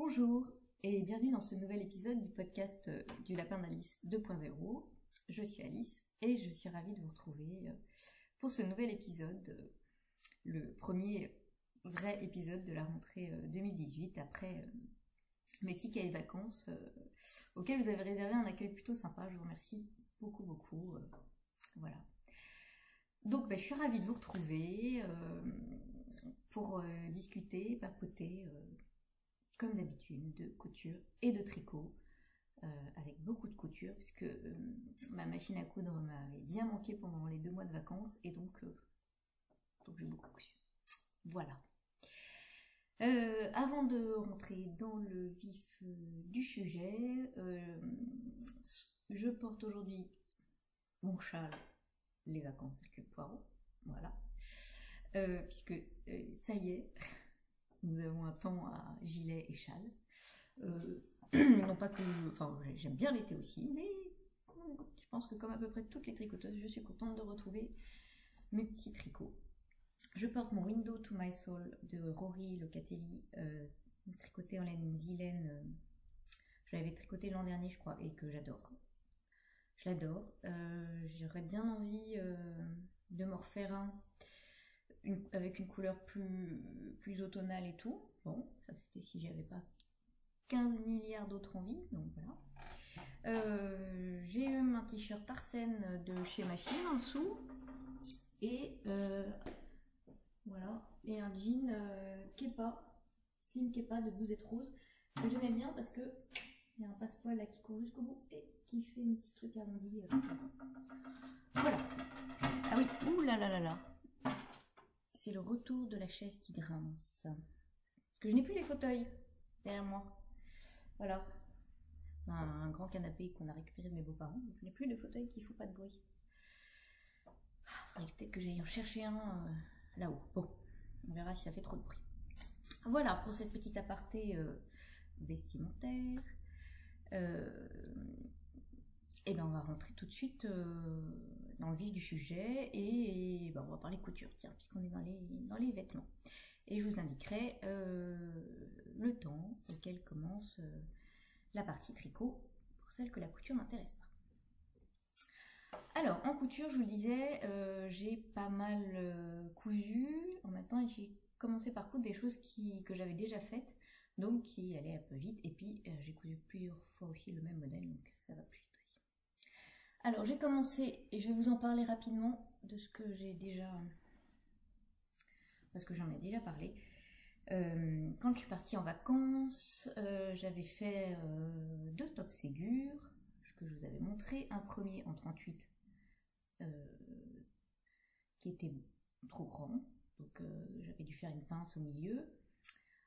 Bonjour et bienvenue dans ce nouvel épisode du podcast du Lapin d'Alice 2.0. Je suis Alice et je suis ravie de vous retrouver pour ce nouvel épisode, le premier vrai épisode de la rentrée 2018 après mes tickets de vacances auxquels vous avez réservé un accueil plutôt sympa. Je vous remercie beaucoup. Voilà. Donc je suis ravie de vous retrouver pour discuter, papoter comme d'habitude, de couture et de tricot, avec beaucoup de couture, puisque ma machine à coudre m'avait bien manqué pendant les 2 mois de vacances, et donc j'ai beaucoup cousu. Voilà. Avant de rentrer dans le vif du sujet, je porte aujourd'hui mon châle, les vacances avec le poireau, voilà, puisque ça y est, nous avons un temps à gilet et châle. Non pas que... Enfin, j'aime bien l'été aussi, mais je pense que comme à peu près toutes les tricoteuses, je suis contente de retrouver mes petits tricots. Je porte mon Window to My Soul de Rory Locatelli, tricoté en laine vilaine. Je l'avais tricoté l'an dernier, je crois, et que j'adore. Je l'adore. J'aurais bien envie de m'en refaire un avec une couleur plus automnale et tout. Bon, ça c'était si j'avais pas 15 milliards d'autres envies, donc voilà. J'ai eu un t-shirt Arsène de chez Machine en dessous, et voilà, et un jean Kepa, Slim Kepa de Bouzette Rose, que j'aimais bien parce que il y a un passepoil là qui court jusqu'au bout et qui fait un petit truc arrondi. Voilà. Ah oui, ouh là là là là. C'est le retour de la chaise qui grince. Parce que je n'ai plus les fauteuils derrière moi. Voilà. Un grand canapé qu'on a récupéré de mes beaux-parents. Donc je n'ai plus de fauteuil qui ne font pas de bruit. Faudrait peut-être que j'aille en chercher un là-haut. Bon, on verra si ça fait trop de bruit. Voilà pour cette petite aparté vestimentaire. Et bien on va rentrer tout de suite dans le vif du sujet et on va parler couture, tiens, puisqu'on est dans les vêtements. Et je vous indiquerai le temps auquel commence la partie tricot, pour celle que la couture n'intéresse pas. Alors, en couture, je vous le disais, j'ai pas mal cousu. En même temps, j'ai commencé par coudre des choses que j'avais déjà faites, donc qui allaient un peu vite. Et puis, j'ai cousu plusieurs fois aussi le même modèle, donc ça va plus vite. Alors j'ai commencé, et je vais vous en parler rapidement de ce que j'ai déjà, parce que j'en ai déjà parlé. Quand je suis partie en vacances, j'avais fait 2 top Ségur, que je vous avais montré. Un premier en 38, qui était trop grand, donc j'avais dû faire une pince au milieu.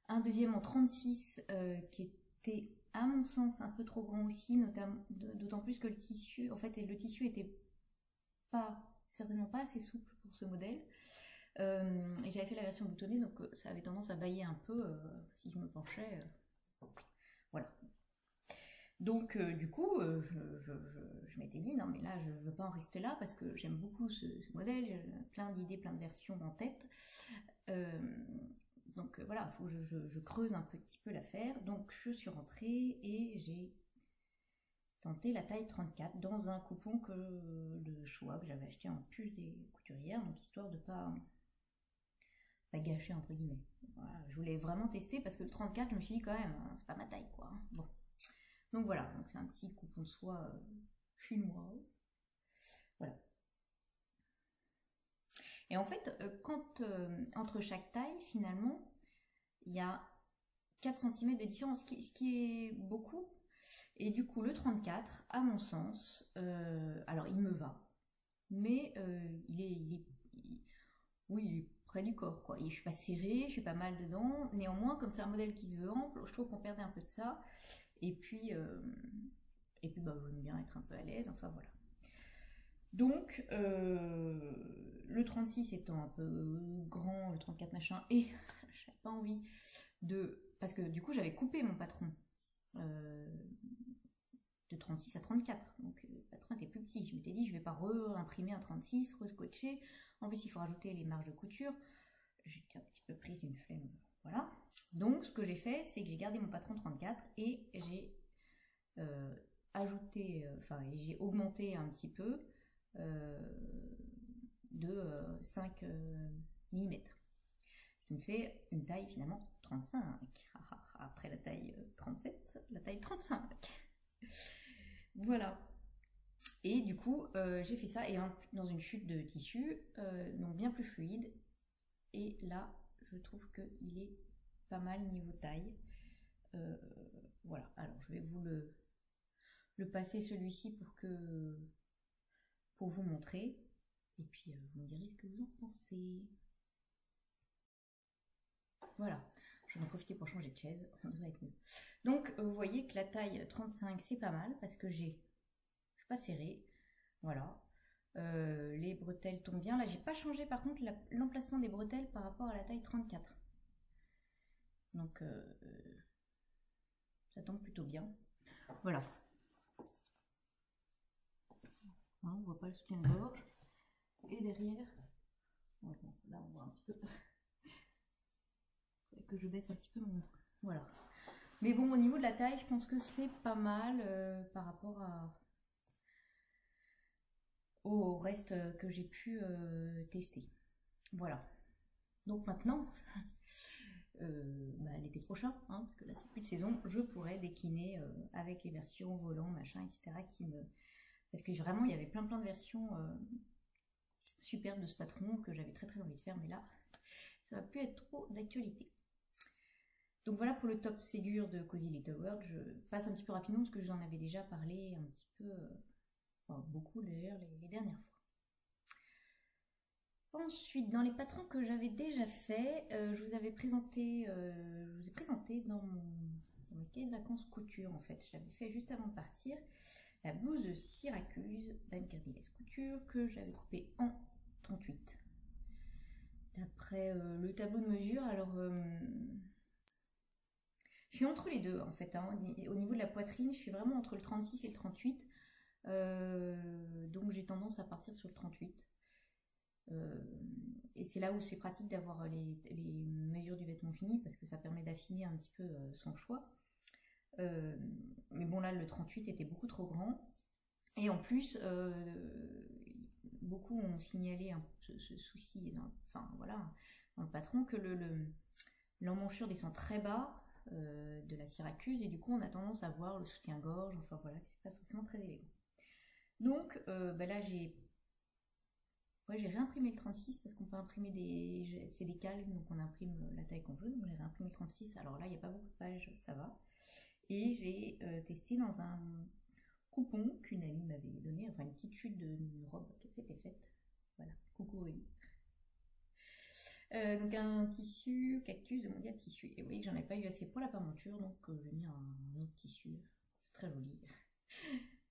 Un deuxième en 36, qui était à mon sens un peu trop grand aussi, d'autant plus que le tissu, en fait, le tissu était certainement pas assez souple pour ce modèle. Et j'avais fait la version boutonnée, donc ça avait tendance à bailler un peu si je me penchais. Voilà. Donc du coup, je m'étais dit, non mais là, je veux pas en rester là, parce que j'aime beaucoup ce modèle, j'ai plein d'idées, plein de versions en tête. Donc voilà, il faut que je creuse un petit peu l'affaire. Donc je suis rentrée et j'ai tenté la taille 34 dans un coupon de choix que j'avais acheté en puce des couturières, donc histoire de pas gâcher entre guillemets. Voilà, je voulais vraiment tester parce que le 34, je me suis dit quand même, hein, c'est pas ma taille quoi. Bon, donc voilà, donc c'est un petit coupon de soie chinoise. Voilà. Et en fait, entre chaque taille, finalement, il y a 4 cm de différence, ce qui est beaucoup. Et du coup, le 34, à mon sens, alors il me va, mais il est près du corps, quoi. Je suis pas serrée, je suis pas mal dedans. Néanmoins, comme c'est un modèle qui se veut ample, je trouve qu'on perdait un peu de ça. Et puis j'aime bien être un peu à l'aise, enfin voilà. Donc, le 36 étant un peu grand, le 34 machin, et j'avais pas envie parce que du coup, j'avais coupé mon patron de 36 à 34, donc le patron était plus petit. Je m'étais dit, je vais pas re-imprimer un 36, re-scotcher. En plus, il faut rajouter les marges de couture. J'étais un petit peu prise d'une flemme Voilà. Donc ce que j'ai fait, c'est que j'ai gardé mon patron 34 et j'ai ajouté, j'ai augmenté un petit peu de 5 mm. Ce qui me fait une taille finalement 35. Après la taille 37, la taille 35. Voilà. Et du coup, j'ai fait ça et dans une chute de tissu, donc bien plus fluide. Et là, je trouve qu'il est pas mal niveau taille. Voilà, alors je vais vous le passer celui-ci pour vous montrer. Et puis, vous me direz ce que vous en pensez. Voilà, je vais en profiter pour changer de chaise, on devrait être mieux. Donc, vous voyez que la taille 35, c'est pas mal parce que je suis pas serrée. Voilà. Les bretelles tombent bien. Là, j'ai pas changé par contre l'emplacement des bretelles par rapport à la taille 34. Donc, ça tombe plutôt bien. Voilà. On voit pas le soutien-gorge. Et derrière, ouais, bon, là on voit un petit peu. Que je baisse un petit peu mon... Voilà. Mais bon, au niveau de la taille, je pense que c'est pas mal par rapport au reste que j'ai pu tester. Voilà. Donc maintenant, l'été prochain, hein, parce que là c'est plus de saison, je pourrais décliner avec les versions volant, machin, etc. Parce que vraiment, il y avait plein de versions superbes de ce patron que j'avais très envie de faire, mais là, ça va plus être trop d'actualité. Donc voilà pour le top Ségur de Cozy Little World. Je passe un petit peu rapidement parce que je vous en avais déjà parlé un petit peu, beaucoup d'ailleurs les dernières fois. Ensuite, dans les patrons que j'avais déjà fait, je vous ai présenté dans mon cahier de vacances couture en fait. Je l'avais fait juste avant de partir. La blouse de Syracuse d'Anne Cardinales Couture que j'avais coupée en 38. D'après le tableau de mesure, alors... je suis entre les deux en fait, hein. Au niveau de la poitrine, je suis vraiment entre le 36 et le 38. Donc j'ai tendance à partir sur le 38. Et c'est là où c'est pratique d'avoir les mesures du vêtement fini parce que ça permet d'affiner un petit peu son choix. Mais bon là le 38 était beaucoup trop grand. Et en plus, beaucoup ont signalé ce souci dans le patron que l'emmanchure descend très bas. De la Syracuse et du coup on a tendance à voir le soutien-gorge, enfin voilà, c'est pas forcément très élégant. Donc là j'ai réimprimé le 36 parce qu'on peut imprimer c'est des calques, donc on imprime la taille qu'on veut, donc j'ai réimprimé le 36, alors là il n'y a pas beaucoup de pages, ça va. Et j'ai testé dans un coupon qu'une amie m'avait donné, enfin une petite chute d'une robe qui s'était faite, voilà, coucou Aurélie. Donc un tissu cactus de Mondial Tissu. Et vous voyez que j'en ai pas eu assez pour la parenture, donc j'ai mis un autre tissu. C'est très joli.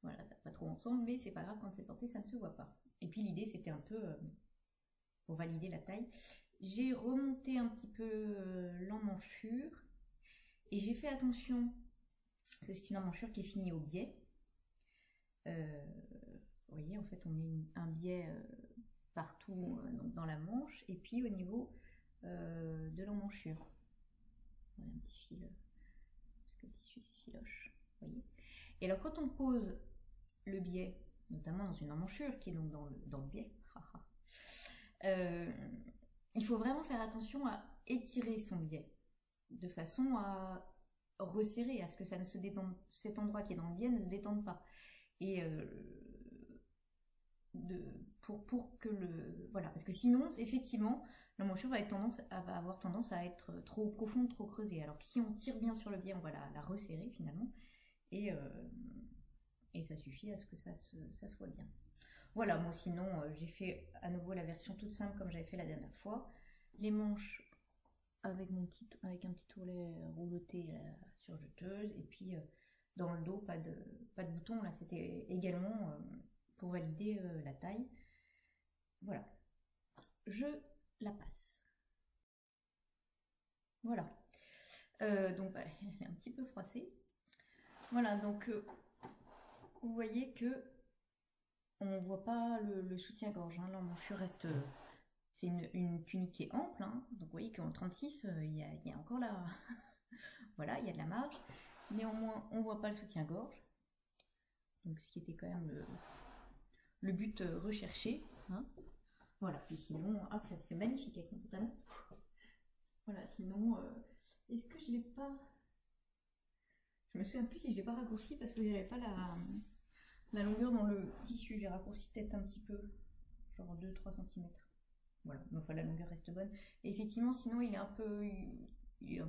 Voilà, ça va pas trop ensemble, mais c'est pas grave, quand c'est porté, ça ne se voit pas. Et puis l'idée, c'était un peu, pour valider la taille, j'ai remonté un petit peu l'emmanchure, et j'ai fait attention, parce que c'est une emmanchure qui est finie au biais. Vous voyez, en fait, on met un biais... partout donc dans la manche et puis au niveau de l'emmanchure. Voilà un petit fil, parce que le tissu c'est filoche, vous voyez. Et alors quand on pose le biais, notamment dans une emmanchure qui est donc dans le biais, il faut vraiment faire attention à étirer son biais de façon à resserrer, à ce que ça ne se détende, cet endroit qui est dans le biais ne se détende pas. Et pour que voilà, parce que sinon effectivement l'emmanchure va avoir tendance à être trop profonde, trop creusée, alors que si on tire bien sur le biais, on va la resserrer finalement et ça suffit à ce que ça soit bien. Voilà, moi sinon j'ai fait à nouveau la version toute simple comme j'avais fait la dernière fois, les manches avec un petit ourlet rouloté à la surjeteuse, et puis dans le dos pas de bouton, là c'était également pour valider la taille. Voilà, je la passe. Voilà, donc elle est un petit peu froissée. Voilà, donc vous voyez que on voit pas le soutien-gorge, hein. L'emmanchure reste, c'est une tunique qui est ample, hein, donc vous voyez qu'en 36, il y a encore là, voilà, il y a de la marge. Néanmoins, on ne voit pas le soutien-gorge, donc ce qui était quand même le but recherché. Hein. Voilà, puis sinon, c'est magnifique avec mon pantalon. Voilà, sinon, est-ce que je l'ai pas... Je me souviens plus si je l'ai pas raccourci parce que j'avais pas la longueur dans le tissu. J'ai raccourci peut-être un petit peu, genre 2-3 cm. Voilà, mais enfin la longueur reste bonne. Et effectivement, sinon il est un peu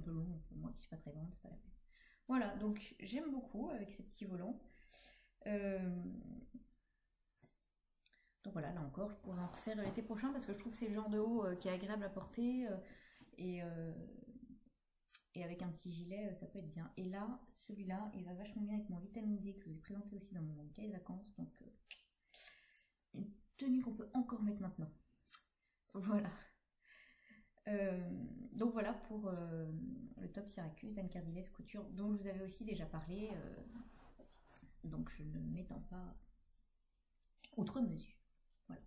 long pour moi qui suis pas très grande, c'est pas la peine. Voilà, donc j'aime beaucoup avec ces petits volants. Donc voilà, là encore, je pourrais en refaire l'été prochain parce que je trouve que c'est le genre de haut qui est agréable à porter et avec un petit gilet, ça peut être bien. Et là, celui-là, il va vachement bien avec mon vitamine D que je vous ai présenté aussi dans mon cahier de vacances. Donc une tenue qu'on peut encore mettre maintenant. Voilà. Donc voilà pour le top Syracuse d'Anne Cardilès Couture, dont je vous avais aussi déjà parlé. Donc je ne m'étends pas outre mesure. Voilà.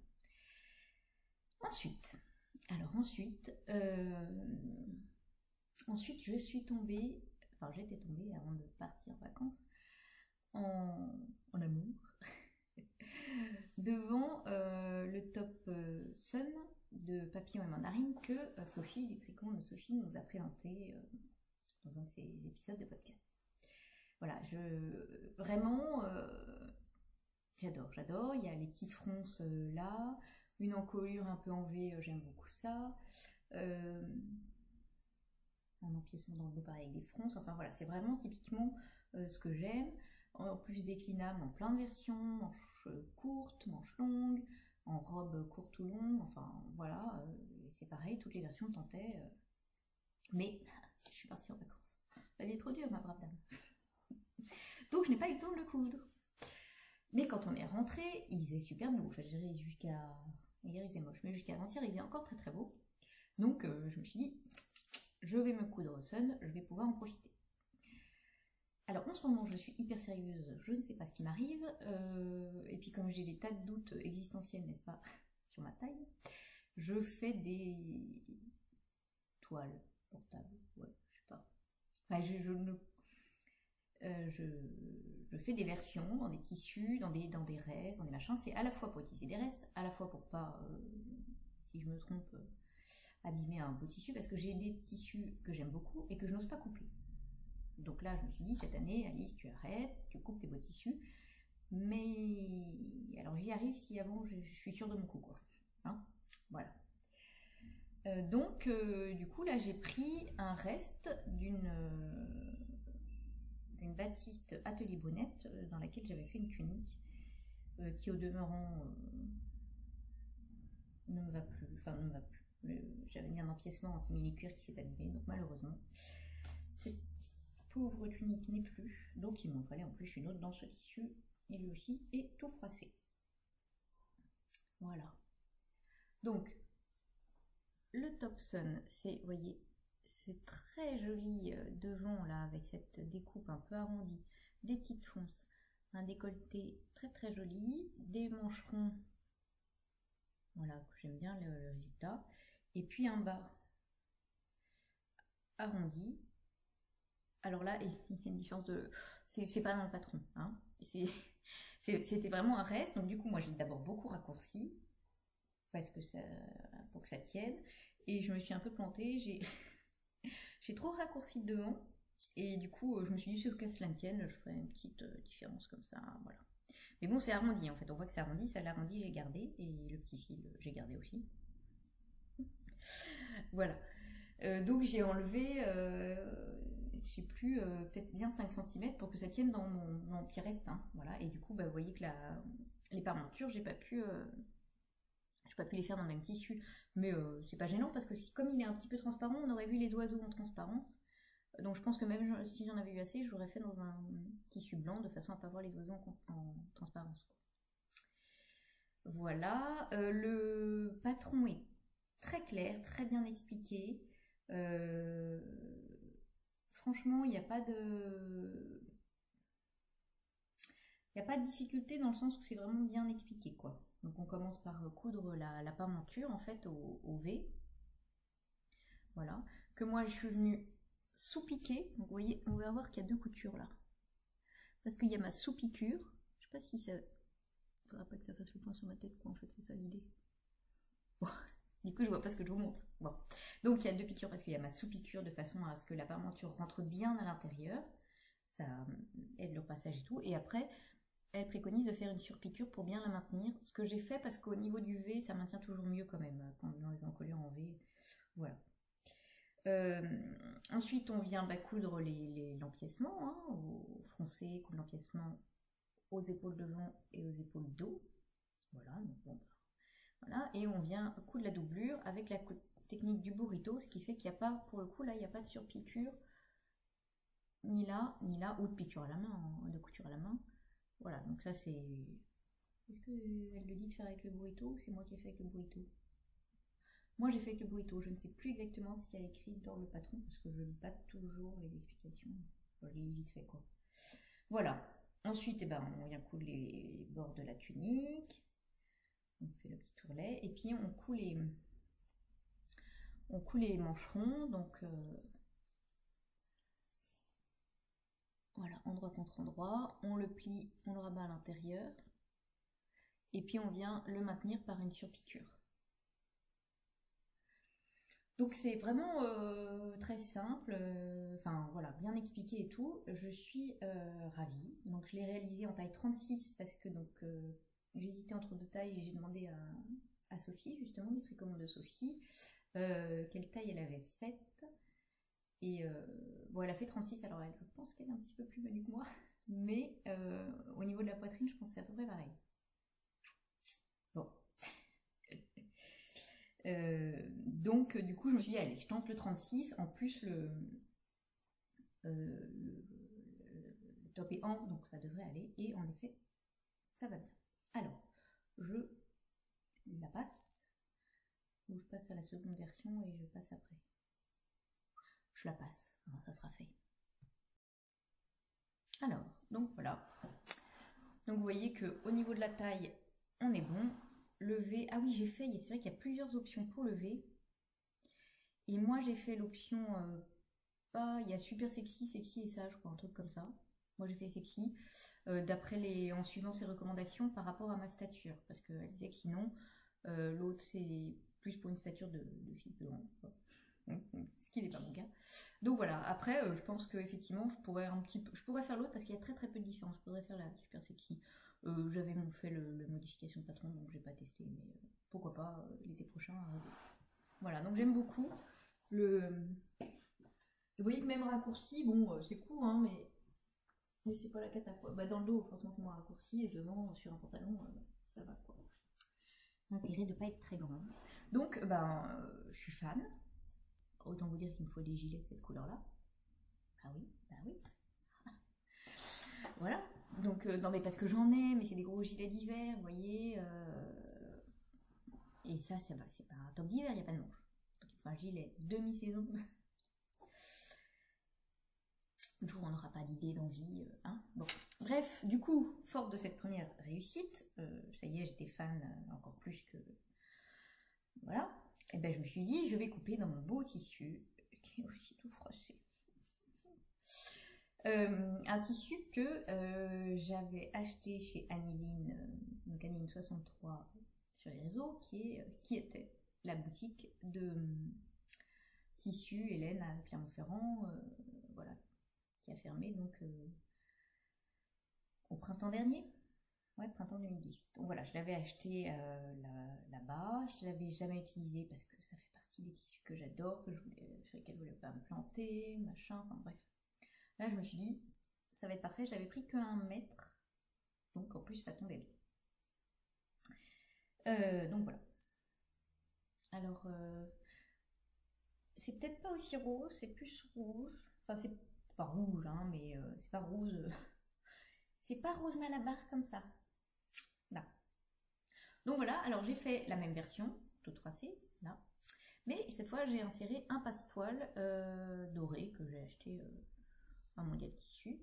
Ensuite, je suis tombée, enfin j'étais tombée avant de partir en vacances, en amour, devant le top Sun de Papillon et Mandarine que Sophie du Tricot de Sophie nous a présenté dans un de ses épisodes de podcast. Voilà, vraiment, j'adore, il y a les petites fronces là, une encolure un peu en V, j'aime beaucoup ça, un empiècement dans le dos pareil avec des fronces, enfin voilà, c'est vraiment typiquement ce que j'aime, en plus déclinable en plein de versions, manches courtes, manches longues, en robe courte ou longue, enfin voilà, c'est pareil, toutes les versions tentaient, mais je suis partie en vacances, elle est trop dure ma brave dame, donc je n'ai pas eu le temps de le coudre. Mais quand on est rentré, il faisait super beau. Enfin, je dirais jusqu'à... Hier, il faisait moche, mais jusqu'à avant-hier, il faisait encore très très beau. Donc, je me suis dit, je vais me coudre au Sun, je vais pouvoir en profiter. Alors, en ce moment, je suis hyper sérieuse, je ne sais pas ce qui m'arrive. Et puis, comme j'ai des tas de doutes existentiels, n'est-ce pas, sur ma taille, je fais des toiles portables. Ouais, je sais pas. Enfin, je fais des versions dans des tissus, dans des restes, dans des machins. C'est à la fois pour utiliser des restes, à la fois pour pas, si je me trompe, abîmer un beau tissu, parce que j'ai des tissus que j'aime beaucoup et que je n'ose pas couper. Donc là, je me suis dit, cette année, Alice, tu arrêtes, tu coupes tes beaux tissus. Mais alors j'y arrive si avant je suis sûre de mon coup, quoi. Hein, voilà. Donc, du coup, là, j'ai pris un reste d'une Baptiste Atelier Bonnette dans laquelle j'avais fait une tunique qui au demeurant ne me va plus, j'avais mis un empiècement en simili-cuir qui s'est abîmé, donc malheureusement cette pauvre tunique n'est plus, donc il m'en fallait en plus une autre dans ce tissu et lui aussi est tout froissé. Voilà, donc le top Sun, c'est, vous voyez, c'est très joli devant là avec cette découpe un peu arrondie, des petites fronces, un décolleté très très joli, des mancherons, voilà, j'aime bien le résultat, et puis un bas arrondi. Alors là, il y a une différence de... c'est pas dans le patron, hein, c'était vraiment un reste, donc du coup moi j'ai d'abord beaucoup raccourci, parce que pour que ça tienne, et je me suis un peu plantée, j'ai trop raccourci devant, et du coup, je me suis dit, sur que cela tienne, je ferai une petite différence comme ça, voilà. Mais bon, c'est arrondi, en fait, on voit que c'est arrondi, ça l'arrondi, j'ai gardé, et le petit fil, j'ai gardé aussi. Voilà. Donc, j'ai enlevé, je sais plus, peut-être bien 5 cm pour que ça tienne dans mon petit reste, hein, voilà. Et du coup, bah, vous voyez que les parentures, j'ai pas pu les faire dans le même tissu, mais c'est pas gênant parce que comme il est un petit peu transparent, on aurait vu les oiseaux en transparence, donc je pense que même si j'en avais eu assez, je l'aurais fait dans un tissu blanc de façon à pas voir les oiseaux en transparence. Voilà, le patron est très clair, très bien expliqué, franchement il n'y a pas de difficulté dans le sens où c'est vraiment bien expliqué, quoi. Donc on commence par coudre la parenture en fait au V. Voilà. Que moi je suis venue sous-piquer. Donc vous voyez, on va voir qu'il y a deux coutures là. Parce qu'il y a ma sous-piqûre. Je sais pas si ça... Il faudra pas que ça fasse le point sur ma tête, quoi, en fait, c'est ça l'idée. Bon. Du coup, je vois pas ce que je vous montre. Bon. Donc, il y a deux piqûres parce qu'il y a ma sous-piqûre de façon à ce que la parenture rentre bien à l'intérieur. Ça aide le repassage et tout. Et après, elle préconise de faire une surpiqûre pour bien la maintenir. Ce que j'ai fait parce qu'au niveau du V, ça maintient toujours mieux quand même. Quand dans les encolures en V. Voilà. Ensuite, on vient coudre l'empiècement, hein, au froncé, coudre l'empiècement aux épaules devant et aux épaules dos. Voilà, donc bon, voilà, et on vient coudre la doublure avec la technique du burrito, ce qui fait qu'il n'y a pas, pour le coup, là, il n'y a pas de surpiqûre, ni là, ou de piqûre à la main, hein, de couture à la main. Voilà, donc ça c'est... Est-ce qu'elle le dit de faire avec le burrito ou c'est moi qui ai fait avec le burrito? Moi j'ai fait avec le burrito, je ne sais plus exactement ce qu'il y a écrit dans le patron, parce que je ne lis pas toujours les explications, je lis vite fait quoi. Voilà. Ensuite, on vient coudre les bords de la tunique, on fait le petit tourlet, et puis on coud les mancherons, donc voilà, endroit contre endroit, on le plie, on le rabat à l'intérieur, et puis on vient le maintenir par une surpiqûre. Donc c'est vraiment très simple, enfin voilà, bien expliqué et tout. Je suis ravie. Donc je l'ai réalisé en taille 36 parce que donc j'hésitais entre deux tailles et j'ai demandé à Sophie, justement, du tricommande de Sophie, quelle taille elle avait faite. Et bon, elle a fait 36, alors je pense qu'elle est un petit peu plus menue que moi, mais au niveau de la poitrine, je pense que c'est à peu près pareil. Bon. Donc du coup je me suis dit allez, je tente le 36, en plus le top est ample donc ça devrait aller, et en effet ça va bien. Alors je la passe, ou je passe à la seconde version et je passe après. Je la passe, alors ça sera fait. Alors donc voilà, donc vous voyez que au niveau de la taille on est bon. Le V, ah oui j'ai fait, c'est vrai qu'il y a plusieurs options pour le V. Et moi j'ai fait l'option, il y a super sexy et sage, quoi, un truc comme ça. Moi j'ai fait sexy, en suivant ses recommandations par rapport à ma stature. Parce qu'elle disait que sinon, l'autre c'est plus pour une stature de fille peu grande. Ce qui n'est pas mon cas. Donc voilà, après je pense qu'effectivement je pourrais faire l'autre parce qu'il y a très très peu de différence. Je pourrais faire la super sexy. J'avais fait la modification de patron, donc j'ai pas testé, mais pourquoi pas l'été prochain à retester. Voilà, donc j'aime beaucoup. Vous voyez que même raccourci, bon, c'est court, hein, mais c'est pas la cata, quoi. Dans le dos, forcément, c'est moins raccourci, et devant, sur un pantalon, ça va, quoi. L'intérêt de pas être très grand. Donc, je suis fan. Autant vous dire qu'il me faut des gilets de cette couleur-là. Ah oui, oui. Voilà. Donc, non, mais parce que j'en ai, mais c'est des gros gilets d'hiver, vous voyez. Et ça, c'est pas un top d'hiver, il n'y a pas de manche. Donc, il faut un gilet demi-saison. Le jour où on n'aura pas d'idée, d'envie, hein. Bon. Bref, du coup, forte de cette première réussite, ça y est, j'étais fan encore plus que... Voilà. Et je me suis dit, je vais couper dans mon beau tissu, qui est aussi tout froissé. Un tissu que j'avais acheté chez Anneline, donc Anneline 63 sur les réseaux, qui était la boutique de tissu Hélène à Clermont-Ferrand, voilà, qui a fermé donc au printemps dernier, ouais, printemps 2018. Donc voilà, je l'avais acheté là-bas, je ne l'avais jamais utilisé parce que ça fait partie des tissus que j'adore, sur lesquels je voulais pas me planter, machin, enfin bref. Là, je me suis dit, ça va être parfait, j'avais pris que 1 mètre, donc en plus ça tombait bien. Donc voilà. Alors, c'est peut-être pas aussi rose, c'est plus rouge, enfin c'est pas rouge, hein, mais c'est pas rose, c'est pas rose malabar comme ça. Là. Donc voilà, alors j'ai fait la même version, tout tracé, là. Mais cette fois, j'ai inséré un passepoil doré que j'ai acheté à Mondial Tissu.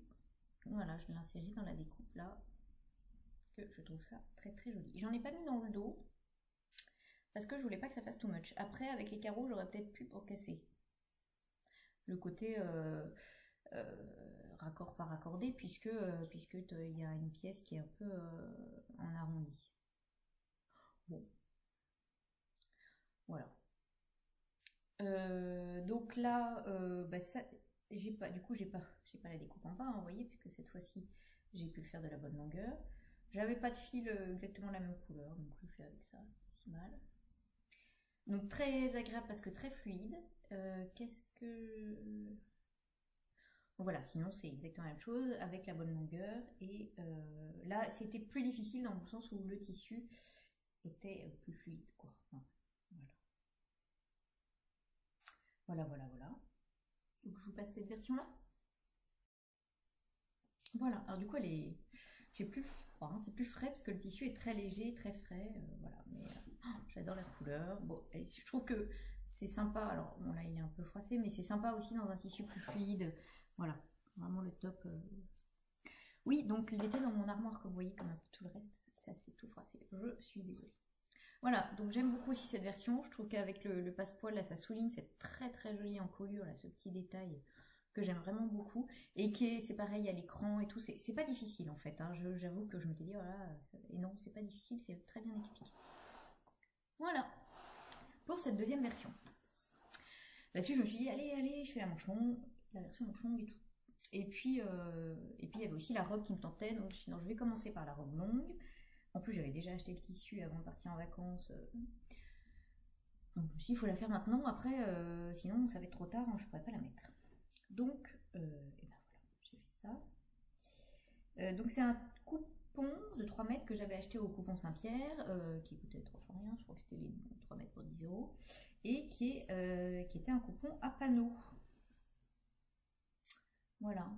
Voilà, je l'ai inséré dans la découpe là. que je trouve ça très très joli. J'en ai pas mis dans le dos parce que je voulais pas que ça fasse too much. Après, avec les carreaux, j'aurais peut-être pu pour casser le côté raccord par raccordé, puisque il y a une pièce qui est un peu en arrondi. Bon, voilà. Donc là, bah ça, j'ai pas la découpe en bas, hein, vous voyez, puisque cette fois-ci j'ai pu le faire de la bonne longueur. J'avais pas de fil exactement la même couleur, donc je le fais avec ça, c'est si mal. Donc très agréable parce que très fluide. Qu'est-ce que... Bon, voilà, sinon c'est exactement la même chose avec la bonne longueur. Et là, c'était plus difficile dans le sens où le tissu était plus fluide, quoi. Voilà. Voilà. Donc je vous passe cette version-là. Voilà, alors du coup j'ai plus froid, hein, c'est plus frais parce que le tissu est très léger, très frais, voilà, mais j'adore la couleur. Bon, et je trouve que c'est sympa, alors bon là il est un peu froissé, mais c'est sympa aussi dans un tissu plus fluide, voilà, vraiment le top. Oui, donc il était dans mon armoire comme vous voyez, comme un peu tout le reste, c'est assez tout froissé, je suis désolée. Voilà, donc j'aime beaucoup aussi cette version, je trouve qu'avec le passepoil là ça souligne, c'est très très joli en colure, là ce petit détail que j'aime vraiment beaucoup, et qui c'est pareil à l'écran et tout, c'est pas difficile en fait, hein. J'avoue que je m'étais dit, voilà, et non, c'est pas difficile, c'est très bien expliqué. Voilà, pour cette deuxième version. Là-dessus, je me suis dit, allez, je fais la manche longue, la version manche longue et tout. Et puis il y avait aussi la robe qui me tentait, donc je me suis dit, non, je vais commencer par la robe longue. En plus, j'avais déjà acheté le tissu avant de partir en vacances. Donc je me suis dit, il faut la faire maintenant, après, sinon ça va être trop tard, hein, je pourrais pas la mettre. Donc, et ben voilà, j'ai fait ça. Donc c'est un coupon de 3 mètres que j'avais acheté au coupon Saint-Pierre, qui coûtait trop rien, je crois que c'était les 3 mètres pour 10 €, et qui était un coupon à panneau. Voilà.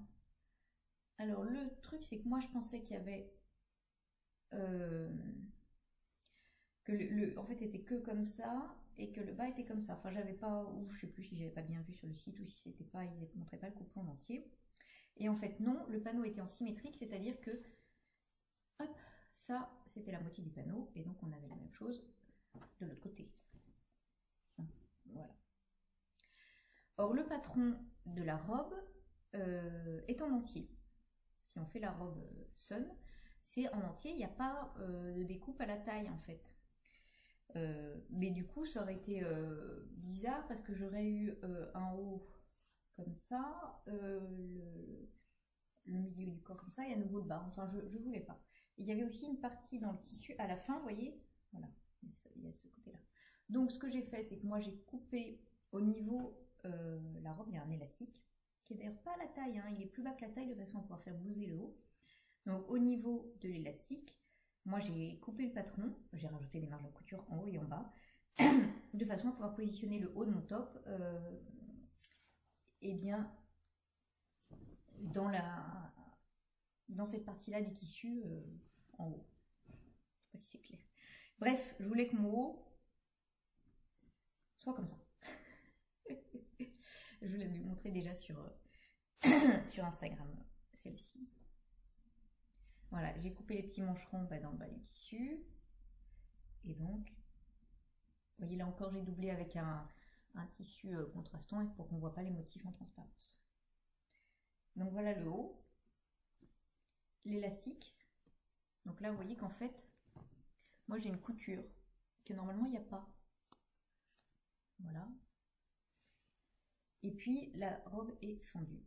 Alors le truc, c'est que moi je pensais qu'il y avait... que en fait était que comme ça et que le bas était comme ça. Enfin, j'avais pas, ou je sais plus si j'avais pas bien vu sur le site ou si c'était pas, ils ne montraient pas le coupon en entier. Et en fait, non, le panneau était en symétrique, c'est-à-dire que, hop, ça, c'était la moitié du panneau, et donc on avait la même chose de l'autre côté. Voilà. Or, le patron de la robe est en entier. Si on fait la robe Sun, c'est en entier, il n'y a pas de découpe à la taille en fait. Mais du coup, ça aurait été bizarre parce que j'aurais eu un haut comme ça, le milieu du corps comme ça et à nouveau le bas. Enfin, je voulais pas. Il y avait aussi une partie dans le tissu à la fin, vous voyez, voilà, il y a ce côté-là. Donc, ce que j'ai fait, c'est que moi, j'ai coupé au niveau la robe, il y a un élastique qui est d'ailleurs pas à la taille, hein, il est plus bas que la taille de façon à pouvoir faire bouger le haut. Donc, au niveau de l'élastique, moi, j'ai coupé le patron, j'ai rajouté les marges de couture en haut et en bas, de façon à pouvoir positionner le haut de mon top, et bien, dans cette partie-là du tissu en haut. Je ne sais pas si c'est clair. Bref, je voulais que mon haut soit comme ça. Je vous l'ai montré déjà sur Instagram, celle-ci. Voilà, j'ai coupé les petits mancherons dans le bas du tissu. Et donc, vous voyez là encore, j'ai doublé avec un tissu contrastant pour qu'on ne voit pas les motifs en transparence. Donc voilà le haut. L'élastique. Donc là, vous voyez qu'en fait, moi j'ai une couture que normalement il n'y a pas. Voilà. Et puis la robe est fendue.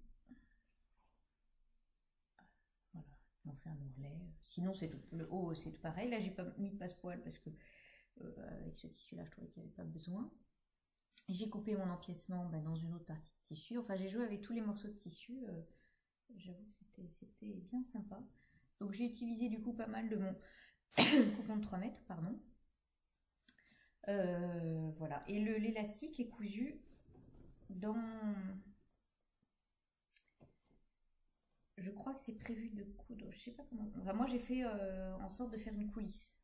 Voilà, on fait un ourlet. Sinon, le haut, c'est tout pareil. Là, j'ai pas mis de passepoil parce que avec ce tissu-là, je trouvais qu'il n'y avait pas besoin. J'ai coupé mon empiècement dans une autre partie de tissu. Enfin, j'ai joué avec tous les morceaux de tissu. J'avoue que c'était bien sympa. Donc, j'ai utilisé du coup pas mal de mon coupon de 3 mètres, pardon. Voilà. Et l'élastique est cousu dans... Je crois que c'est prévu de coudre. Je sais pas comment... Enfin, moi, j'ai fait en sorte de faire une coulisse.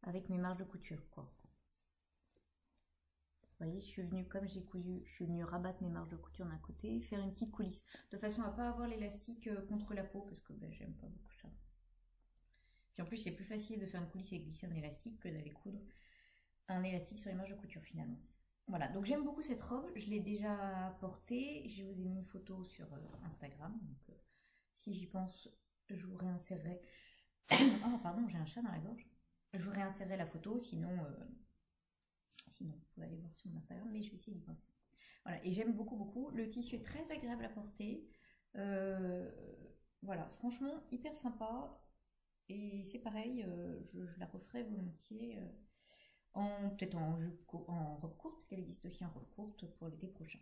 Avec mes marges de couture, quoi. Vous voyez, je suis venue, comme j'ai cousu, je suis venue rabattre mes marges de couture d'un côté, faire une petite coulisse, de façon à pas avoir l'élastique contre la peau, parce que j'aime pas beaucoup ça. Puis en plus, c'est plus facile de faire une coulisse et glisser un élastique que d'aller coudre un élastique sur les marges de couture finalement. Voilà, donc j'aime beaucoup cette robe, je l'ai déjà portée, je vous ai mis une photo sur Instagram, donc si j'y pense, je vous réinsérerai. Oh pardon, j'ai un chat dans la gorge. Je vous réinsérerai la photo, sinon vous pouvez aller voir sur mon Instagram, mais je vais essayer d'y penser. Voilà, et j'aime beaucoup, le tissu est très agréable à porter, voilà, franchement hyper sympa, et c'est pareil, je la referai volontiers, peut-être en robe courte, parce qu'elle existe aussi en robe courte pour l'été prochain.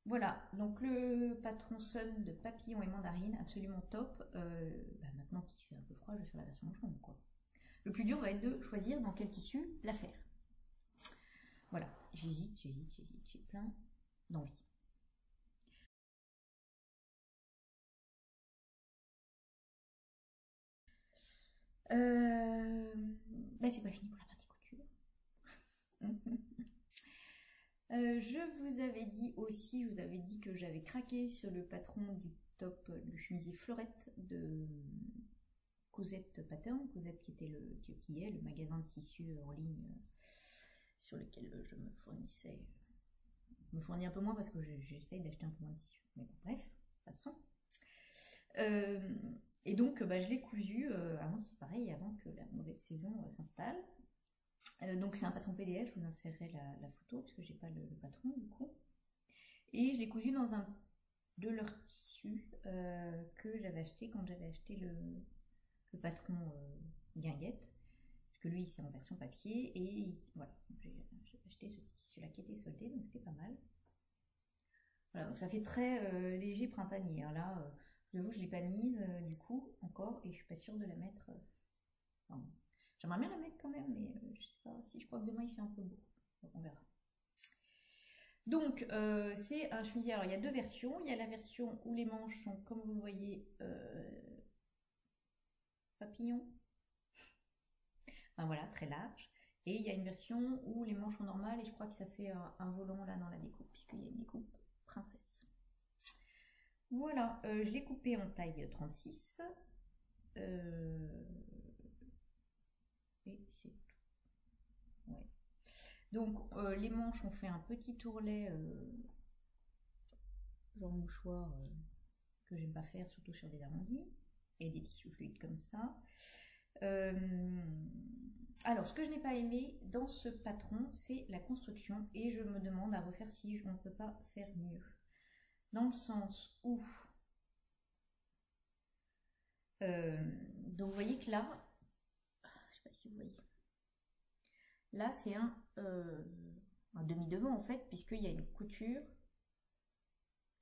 Voilà, donc le patron Sun de papillon et mandarine, absolument top. Maintenant qu'il fait un peu froid, je vais faire la version jaune, quoi. Le plus dur va être de choisir dans quel tissu la faire. Voilà, j'hésite, j'ai plein d'envie. C'est pas fini pour la partie couture. Je vous avais dit aussi, que j'avais craqué sur le patron du top, le chemisier Fleurette de Cosette Pattern, Cosette qui est le magasin de tissus en ligne sur lequel je me fournissais. Je me fournis un peu moins parce que j'essaye d'acheter un peu moins de tissus. Mais bon, bref, passons. Et donc, je l'ai cousu avant que la mauvaise saison s'installe. Donc c'est un patron PDF, je vous insérerai la photo parce que j'ai pas le patron du coup. Et je l'ai cousu dans un de leurs tissus que j'avais acheté quand j'avais acheté le patron guinguette. Parce que lui c'est en version papier et voilà, j'ai acheté ce tissu là qui était soldé, donc c'était pas mal. Voilà, donc ça fait très léger printanier. Hein. Là, j'avoue, je l'ai pas mise du coup encore et je suis pas sûre de la mettre. J'aimerais bien la mettre quand même, mais je sais pas si je crois que demain il fait un peu beau. Donc on verra. Donc c'est un chemisier. Alors il y a deux versions. Il y a la version où les manches sont, comme vous le voyez, papillon. Enfin voilà, très large. Et il y a une version où les manches sont normales et je crois que ça fait un volant là dans la découpe, puisqu'il y a une découpe princesse. Voilà, je l'ai coupé en taille 36. Et c'est tout. Ouais. Donc les manches ont fait un petit tourlet genre mouchoir que j'aime pas faire, surtout sur des arrondis et des tissus fluides comme ça. Alors ce que je n'ai pas aimé dans ce patron, c'est la construction et je me demande à refaire si on ne peut pas faire mieux. Dans le sens où donc vous voyez que là, je sais pas si vous voyez, là c'est un demi-devant en fait, puisqu'il y a une couture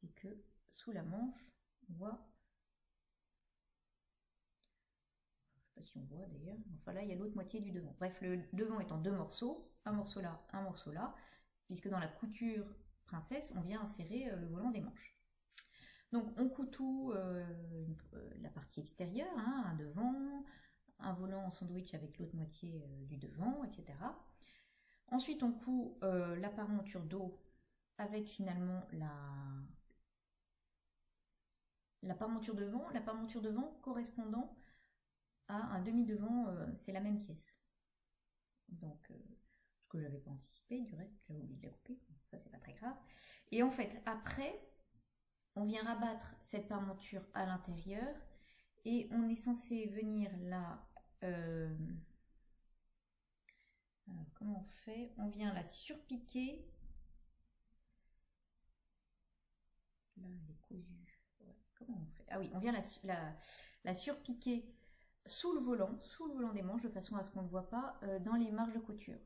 et que sous la manche on voit, je sais pas si on voit d'ailleurs, enfin là il y a l'autre moitié du devant. Bref, le devant est en deux morceaux, un morceau là, puisque dans la couture princesse on vient insérer le volant des manches. Donc on coud tout, la partie extérieure, hein, un devant, un volant en sandwich avec l'autre moitié du devant, etc. Ensuite on coud la parenture dos avec finalement la parenture devant correspondant à un demi-devant, c'est la même pièce. Donc ce que j'avais pas anticipé, du reste j'avais oublié de la couper, ça c'est pas très grave. Et en fait après on vient rabattre cette parenture à l'intérieur et on est censé venir là. Alors, comment on fait? On vient la surpiquer. Là, elle est cousue. Ouais, comment on fait? Ah oui, on vient la surpiquer sous le volant des manches, de façon à ce qu'on ne le voit pas dans les marges de couture.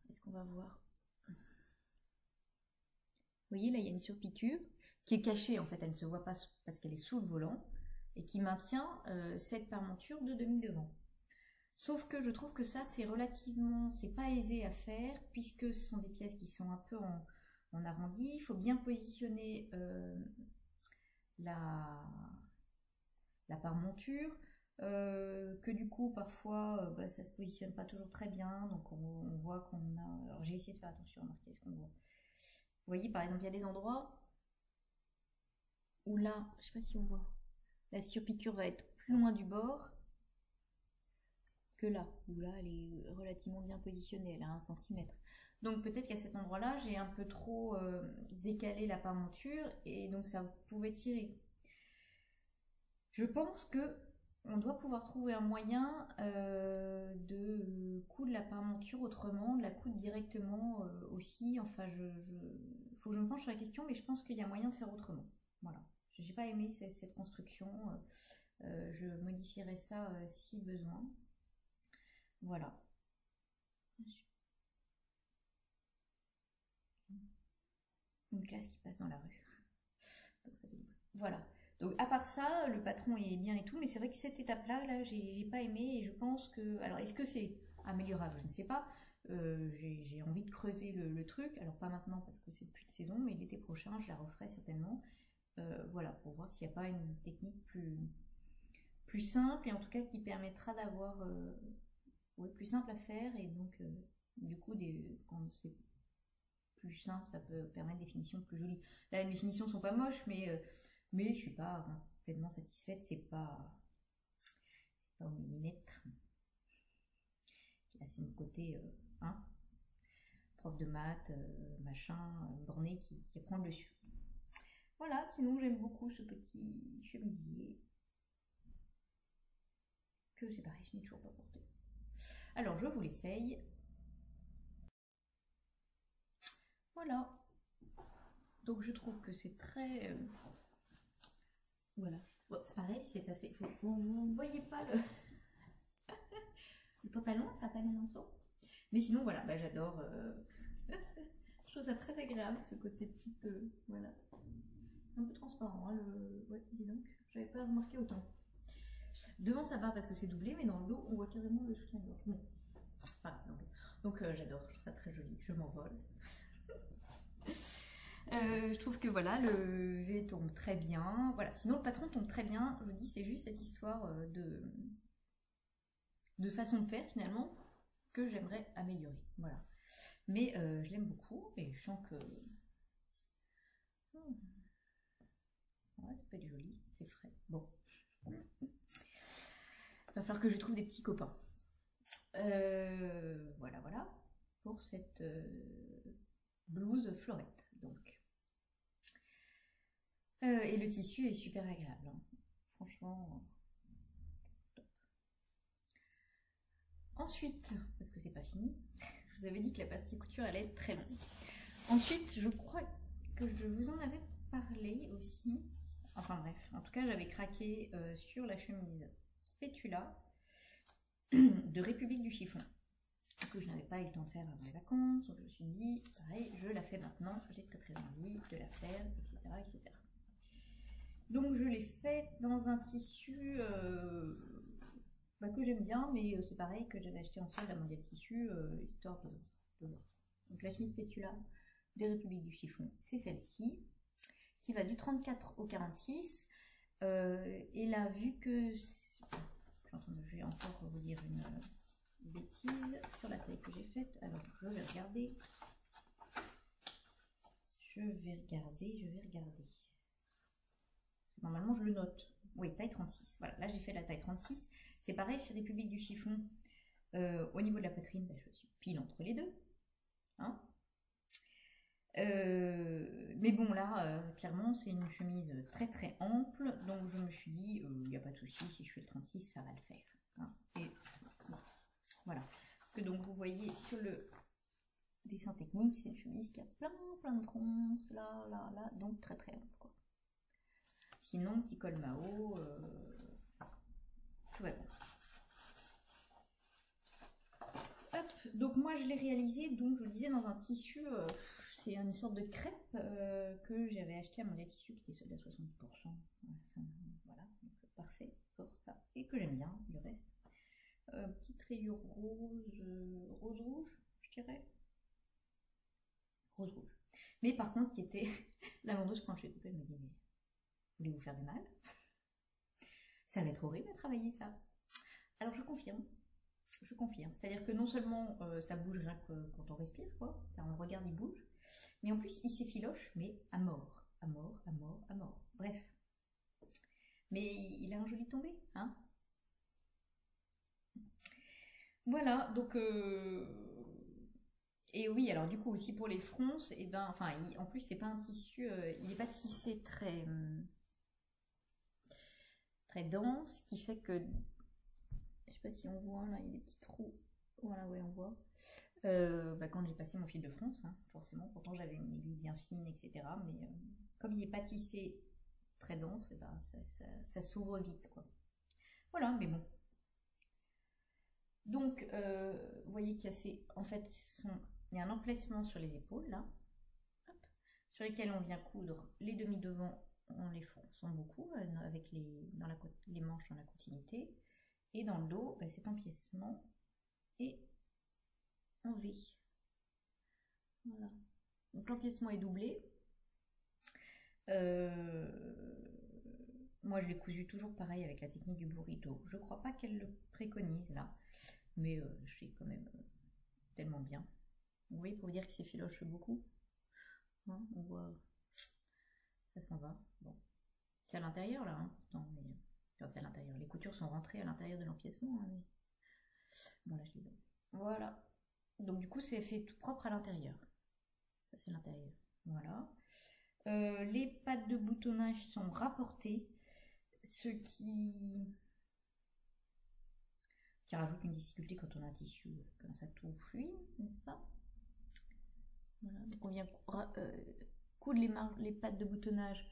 Est-ce qu'on va voir? Vous voyez, là, il y a une surpiqûre qui est cachée, en fait, elle ne se voit pas parce qu'elle est sous le volant, et qui maintient cette parenture de demi-devant. Sauf que je trouve que ça, c'est pas aisé à faire, puisque ce sont des pièces qui sont un peu en arrondi. Il faut bien positionner la parenture, que du coup, parfois, ça se positionne pas toujours très bien, donc on voit qu'on a... Alors, j'ai essayé de faire attention, remarquez ce qu'on voit. Vous voyez, par exemple, il y a des endroits où là, je ne sais pas si on voit, la surpiqûre va être plus loin du bord que là, où là elle est relativement bien positionnée, elle a 1 cm. Donc peut-être qu'à cet endroit-là, j'ai un peu trop décalé la parmenture et donc ça pouvait tirer. Je pense que on doit pouvoir trouver un moyen de coudre la parmenture autrement, de la coudre directement aussi. Enfin, faut que je me penche sur la question, mais je pense qu'il y a moyen de faire autrement. Voilà. Je n'ai pas aimé cette construction. Je modifierai ça si besoin. Voilà. Une classe qui passe dans la rue. Donc ça fait du bruit. Voilà. Donc à part ça, le patron est bien et tout, mais c'est vrai que cette étape-là, j'ai pas aimé et je pense que... Alors est-ce que c'est améliorable? Je ne sais pas. J'ai envie de creuser le truc. Alors pas maintenant parce que c'est plus de saison, mais l'été prochain, je la referai certainement. Voilà, pour voir s'il n'y a pas une technique plus simple et en tout cas qui permettra d'avoir... plus simple à faire et donc du coup, quand c'est plus simple, ça peut permettre des finitions plus jolies. Là, les finitions sont pas moches, mais je suis pas complètement satisfaite, c'est pas au millimètre. Là, c'est mon côté prof de maths, machin, borné qui prend le dessus. Voilà, sinon j'aime beaucoup ce petit chemisier que c'est pareil, je n'ai toujours pas porté. Alors je vous l'essaye. Voilà. Donc je trouve que c'est très... Voilà. Bon, c'est pareil, c'est assez... Vous voyez pas le pantalon, ça n'a pas mis ensemble. Mais sinon, voilà, bah, j'adore. Je trouve ça très agréable, ce côté petite... voilà. Un peu transparent, hein, ouais, dis donc. J'avais pas remarqué autant. Devant, ça va parce que c'est doublé, mais dans le dos, on voit carrément le soutien-gorge. Bon, c'est pas grave, donc j'adore, je trouve ça très joli. Je m'envole. Je trouve que voilà, le V tombe très bien. Voilà. Sinon, le patron tombe très bien. Je vous dis, c'est juste cette histoire de façon de faire finalement que j'aimerais améliorer. Voilà. Mais je l'aime beaucoup et je sens que ouais, ça peut être joli, c'est frais. Bon. Il va falloir que je trouve des petits copains. Voilà pour cette blouse florette. Donc. Et le tissu est super agréable. Hein. Franchement, top. Ensuite, parce que c'est pas fini, je vous avais dit que la partie couture allait être très longue. Ensuite, je crois que je vous en avais parlé aussi. Enfin bref, en tout cas, j'avais craqué sur la chemise Pétula de République du Chiffon. Que je n'avais pas eu le temps de faire avant les vacances. Donc je me suis dit, pareil, je la fais maintenant. J'ai très envie de la faire, etc. Donc je l'ai faite dans un tissu que j'aime bien, mais c'est pareil que j'avais acheté en solde à Mondial Tissu, histoire de voir. Donc la chemise Pétula des Républiques du Chiffon, c'est celle-ci, qui va du 34 au 46. Et là, vu que... Je vais encore vous dire une bêtise sur la taille que j'ai faite. Alors je vais regarder. Normalement, je le note. Oui, taille 36. Voilà, là j'ai fait la taille 36. C'est pareil chez République du Chiffon. Au niveau de la poitrine, je suis pile entre les deux. Hein, mais bon, là, clairement, c'est une chemise très ample. Donc je me suis dit, il n'y a pas de souci, si je fais le 36, ça va le faire. Hein, et bon, voilà. Que donc vous voyez sur le dessin technique, c'est une chemise qui a plein de ronces, là, donc très ample, quoi. Sinon, petit col Mao, tout va bien. Hop, donc moi je l'ai réalisé, donc je le disais, dans un tissu, c'est une sorte de crêpe que j'avais acheté à Mondial Tissu qui était soldé à 70%. Voilà, donc parfait pour ça. Et que j'aime bien, le reste. Petite rayure rose-rouge, je dirais. Rose-rouge. Mais par contre, qui était la vendeuse quand je l'ai coupée, elle me dit, mais voulez-vous faire du mal? Ça va être horrible à travailler ça. Alors je confirme. C'est-à-dire que non seulement ça bouge rien que quand on respire, quoi. On le regarde, il bouge. Mais en plus, il s'effiloche, mais à mort. Bref. Mais il a un joli tombé, hein. Voilà, donc et oui, alors du coup aussi pour les fronces, et ben, enfin, en plus c'est pas un tissu, il n'est pas tissé très dense, ce qui fait que, je sais pas si on voit là, il y a des petits trous, voilà, ouais, on voit. Bah, quand j'ai passé mon fil de fronce, hein, forcément, pourtant j'avais une aiguille bien fine, etc. Mais comme il n'est pas tissé très dense, et ben, ça s'ouvre vite, quoi. Voilà, mais bon. Donc, vous voyez qu'il y a en fait, il y a un emplacement sur les épaules, là, hop, sur lesquels on vient coudre les demi-devants, on les fronçant beaucoup, avec les manches dans la continuité. Et dans le dos, bah, cet empiècement est en V. Voilà. Donc l'empiècement est doublé. Moi je l'ai cousu toujours pareil avec la technique du burrito. Je crois pas qu'elle le préconise là, mais je fais quand même tellement bien. Vous voyez, pour vous dire qu'il s'effiloche beaucoup. Hein, on voit, ça s'en va. Bon, c'est à l'intérieur là, hein, pourtant, mais enfin, c'est à l'intérieur. Les coutures sont rentrées à l'intérieur de l'empiècement. Hein, mais... Bon là je les ai. Voilà. Donc du coup c'est fait tout propre à l'intérieur. Ça c'est l'intérieur. Voilà. Les pattes de boutonnage sont rapportées, ce qui rajoute une difficulté quand on a un tissu comme ça tout fluide, n'est-ce pas? Voilà. Donc on vient coudre les pattes de boutonnage.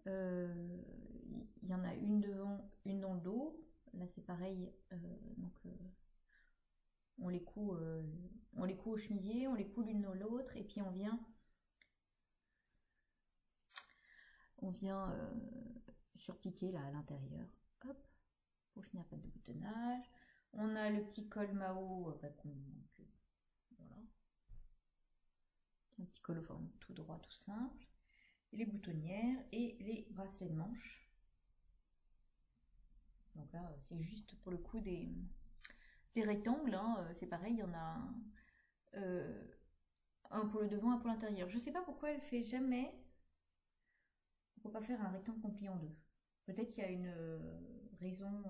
Il y en a une devant, une dans le dos. Là c'est pareil. Donc on les coud au chemisier, on les coud l'une dans l'autre, et puis on vient surpiquer là à l'intérieur, hop, pour finir la patte de boutonnage. On a le petit col Mao, voilà, un petit col au forme tout droit, tout simple, et les boutonnières et les bracelets de manche. Donc là c'est juste pour le coup des rectangles, hein. C'est pareil, il y en a un pour le devant, un pour l'intérieur. Je sais pas pourquoi elle fait jamais. Pourquoi pas faire un rectangle complet en deux? Peut-être qu'il y a une raison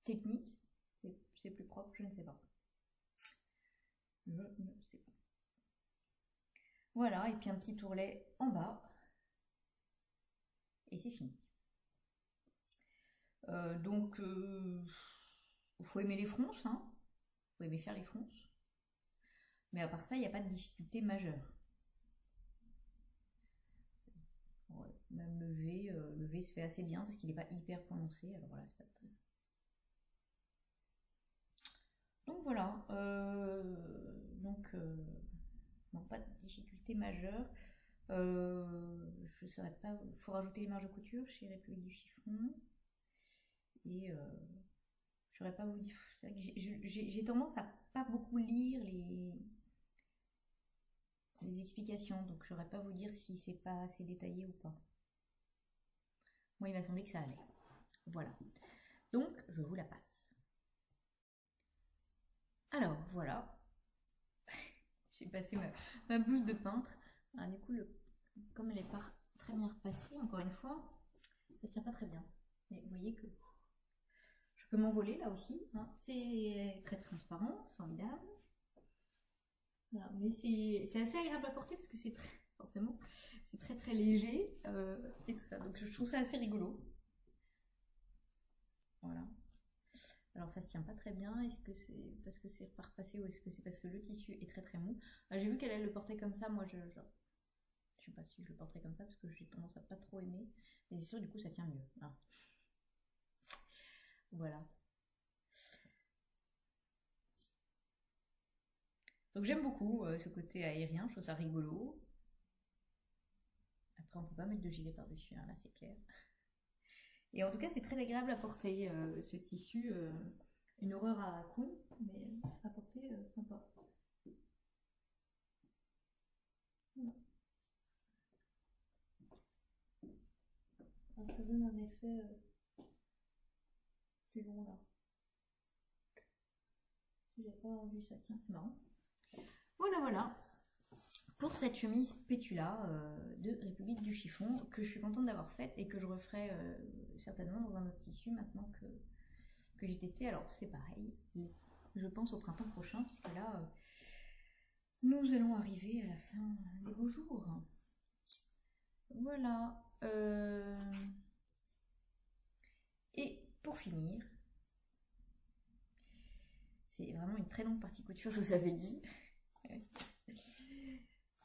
technique, c'est plus propre, je ne sais pas. Je ne sais pas. Voilà, et puis un petit tourlet en bas. Et c'est fini. Donc, il faut aimer les fronces, hein. Il faut aimer faire les fronces. Mais à part ça, il n'y a pas de difficulté majeure. Ouais, même le V se fait assez bien parce qu'il n'est pas hyper prononcé. Alors voilà, c'est pas très... Donc voilà, non, pas de difficulté majeure. Je ne saurais pas, il faut rajouter les marges de couture chez République du Chiffon. Et je ne saurais pas vous dire, j'ai tendance à pas beaucoup lire les explications, donc je ne saurais pas vous dire si c'est pas assez détaillé ou pas. Moi il m'a semblé que ça allait. Voilà, donc je vous la passe. Alors voilà, j'ai passé ma blouse de peintre. Ah, du coup, comme elle n'est pas très bien repassée, encore une fois, ça ne tient pas très bien. Mais vous voyez que je peux m'envoler là aussi. Hein. C'est très transparent, formidable. Voilà. Mais c'est assez agréable à porter parce que c'est forcément, c'est très très léger et tout ça. Donc je trouve ça assez rigolo. Voilà. Alors ça se tient pas très bien. Est-ce que c'est parce que c'est pas repassé ou est-ce que c'est parce que le tissu est très très mou? J'ai vu qu'elle allait le porter comme ça. Moi je sais pas si je le porterai comme ça parce que j'ai tendance à pas trop aimer. Mais c'est sûr, du coup ça tient mieux. Hein. Voilà. Donc j'aime beaucoup ce côté aérien, je trouve ça rigolo. Après on peut pas mettre de gilet par-dessus, hein, là c'est clair. Et en tout cas c'est très agréable à porter ce tissu, une horreur à coudre, mais à porter sympa. Voilà. Alors, ça donne un effet plus long là. J'ai pas vu ça, tiens c'est marrant. Voilà pour cette chemise Pétula de République du Chiffon que je suis contente d'avoir faite et que je referai certainement dans un autre tissu maintenant que j'ai testé. Alors c'est pareil, je pense au printemps prochain, puisque là, nous allons arriver à la fin des beaux jours. Voilà. Et pour finir, c'est vraiment une très longue partie couture, je vous avais dit.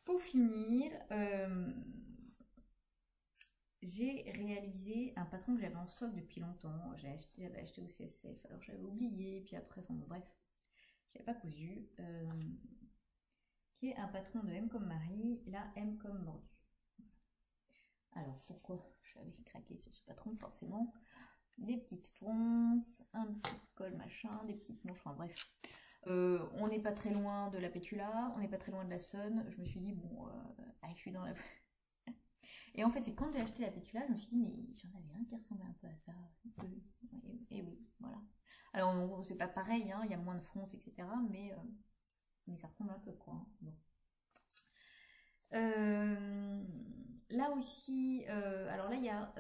Pour finir, j'ai réalisé un patron que j'avais en stock depuis longtemps. J'avais acheté au CSF, alors j'avais oublié, puis après, enfin bon, bref, j'avais pas cousu. Qui est un patron de M comme Marie, là M comme mordu. Alors pourquoi j'avais craqué sur ce patron? Forcément, des petites fonces, un petit col machin, des petites manches, enfin bref. On n'est pas très loin de la Pétula, on n'est pas très loin de la Sun. Je me suis dit, bon, je suis dans la... Et en fait, c'est quand j'ai acheté la Pétula, je me suis dit, mais j'en avais un qui ressemblait un peu à ça. Et oui, voilà. Alors, c'est pas pareil, hein, il y a moins de fronces, etc. Mais ça ressemble un peu, quoi. Hein. Bon. Là aussi, alors là, il y a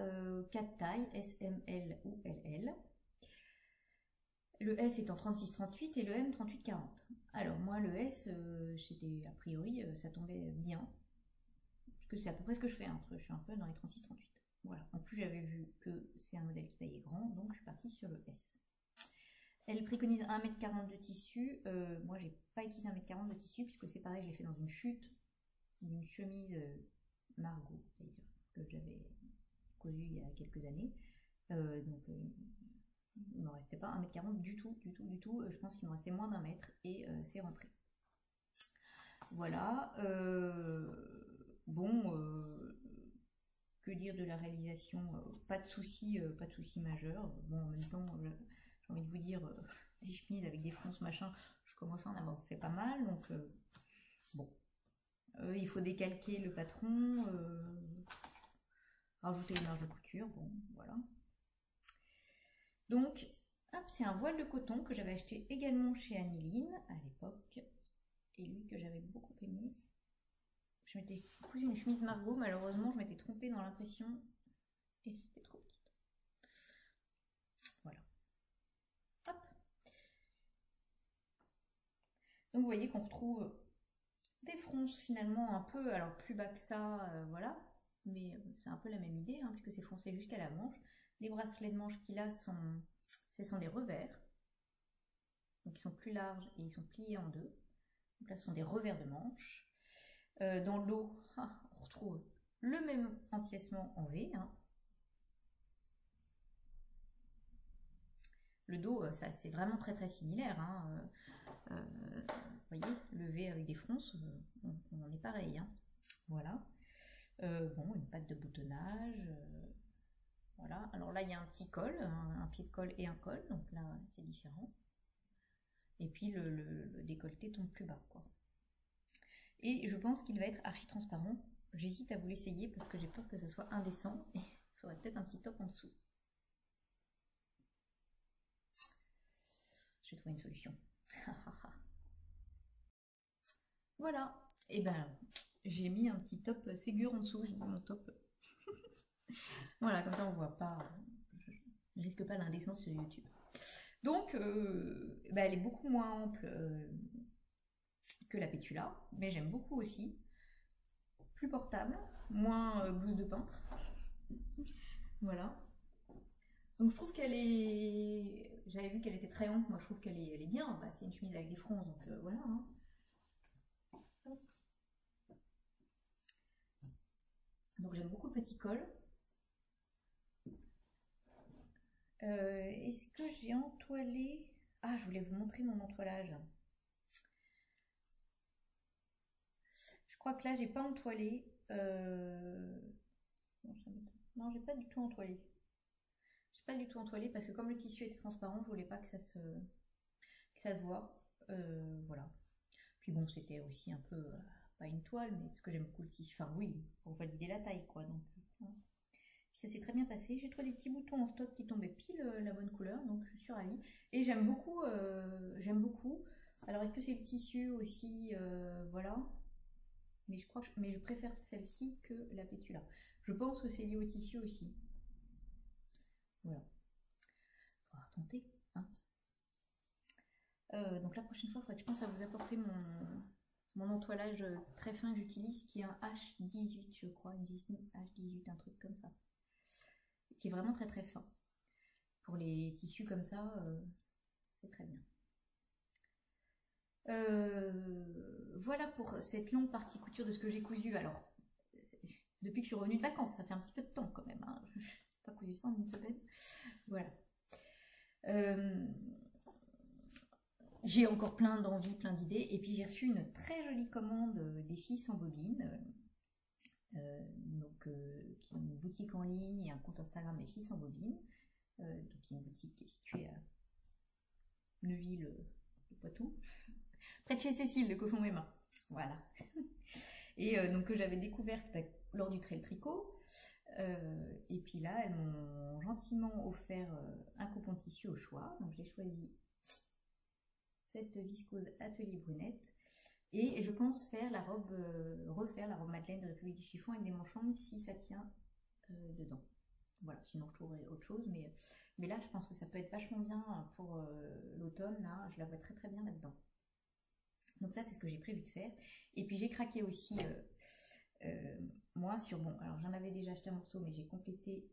4 tailles, S, M, L ou LL. Le S est en 36-38 et le M 38-40. Alors moi, le S, a priori, ça tombait bien. Parce que c'est à peu près ce que je fais, hein. Je suis un peu dans les 36-38. Voilà. En plus, j'avais vu que c'est un modèle qui taillait grand, donc je suis partie sur le S. Elle préconise 1,40 m de tissu. Moi, j'ai pas utilisé 1,40 m de tissu, puisque c'est pareil, je l'ai fait dans une chute, d'une chemise Margot, d'ailleurs, que j'avais cousue il y a quelques années. Il ne me restait pas 1,40 m du tout. Je pense qu'il me restait moins d'1 mètre et c'est rentré. Voilà. Que dire de la réalisation? Pas de soucis majeurs. Bon, en même temps, j'ai envie de vous dire, des chemises avec des fronces machin, je commence à en avoir fait pas mal. Donc, bon. Il faut décalquer le patron, rajouter une marge de couture. Bon, voilà. Donc, c'est un voile de coton que j'avais acheté également chez Annieline à l'époque. Et lui que j'avais beaucoup aimé. Je m'étais cousu une chemise Margot, malheureusement je m'étais trompée dans l'impression et c'était trop petite. Voilà. Hop. Donc vous voyez qu'on retrouve des fronces finalement un peu, alors plus bas que ça, voilà. Mais c'est un peu la même idée, hein, puisque c'est foncé jusqu'à la manche. Les bracelets de manche qu'il a ce sont des revers. Donc ils sont plus larges et ils sont pliés en deux. Donc là ce sont des revers de manche. Dans le dos, on retrouve le même empiècement en V. Hein. Le dos, ça c'est vraiment très similaire. Hein. Vous voyez, le V avec des fronces, on est pareil. Hein. Voilà. Bon, une patte de boutonnage. Voilà. Alors là, il y a un petit col, un pied de col et un col. Donc là, c'est différent. Et puis le décolleté tombe plus bas, quoi. Et je pense qu'il va être archi transparent. J'hésite à vous l'essayer parce que j'ai peur que ce soit indécent. Et il faudrait peut-être un petit top en dessous. Je vais trouver une solution. Voilà. Et ben, j'ai mis un petit top Ségur en dessous. J'ai mis mon top. Voilà, comme ça on voit pas. Je ne risque pas l'indécence sur YouTube. Donc, elle est beaucoup moins ample que la Pétula, mais j'aime beaucoup aussi. Plus portable, moins blouse de peintre. Voilà. Donc je trouve qu'elle est... J'avais vu qu'elle était très honte, moi je trouve qu'elle est bien. Bah, c'est une chemise avec des fronces, donc voilà. Hein. Donc j'aime beaucoup le petit col. Est-ce que j'ai entoilé... Ah, je voulais vous montrer mon entoilage. Je crois que là, j'ai pas entoilé. Non, j'ai pas du tout entoilé. J'ai pas du tout entoilé parce que comme le tissu était transparent, je voulais pas que ça se voit. Voilà. Puis bon, c'était aussi un peu... pas une toile, mais parce que j'aime beaucoup le tissu. Enfin oui, pour valider la taille, quoi. Donc... Puis ça s'est très bien passé. J'ai trouvé des petits boutons en stock qui tombaient pile la bonne couleur, donc je suis ravie. Et j'aime beaucoup, Alors est-ce que c'est le tissu aussi, voilà. Mais je préfère celle-ci que la Pétula. Je pense que c'est lié au tissu aussi. Voilà. Faudra tenter. Hein. Donc la prochaine fois, il faudrait que je pense à vous apporter mon entoilage très fin que j'utilise, qui est un H18, je crois, une Disney H18, un truc comme ça, qui est vraiment très très fin. Pour les tissus comme ça, c'est très bien. Voilà pour cette longue partie couture de ce que j'ai cousu. Alors, depuis que je suis revenue de vacances, ça fait un petit peu de temps quand même, hein. Je n'ai pas cousu ça en une semaine. Voilà. J'ai encore plein d'envies, plein d'idées. Et puis j'ai reçu une très jolie commande des filles sans bobine. Qui est une boutique en ligne et un compte Instagram des filles sans bobine. Donc une boutique qui est située à Neuville, de Poitou, près de chez Cécile de Coffon Méma. Voilà. Et donc que j'avais découverte lors du trail tricot. Et puis là, elles m'ont gentiment offert un coupon de tissu au choix. Donc j'ai choisi cette viscose Atelier Brunette. Et je pense faire la robe, refaire la robe Madeleine de République du Chiffon avec des manches longues si ça tient dedans. Voilà, sinon je trouverai autre chose. Mais là, je pense que ça peut être vachement bien pour l'automne. Là, je la vois très très bien là-dedans. Donc ça, c'est ce que j'ai prévu de faire. Et puis j'ai craqué aussi, moi, sur... Bon, alors j'en avais déjà acheté un morceau, mais j'ai complété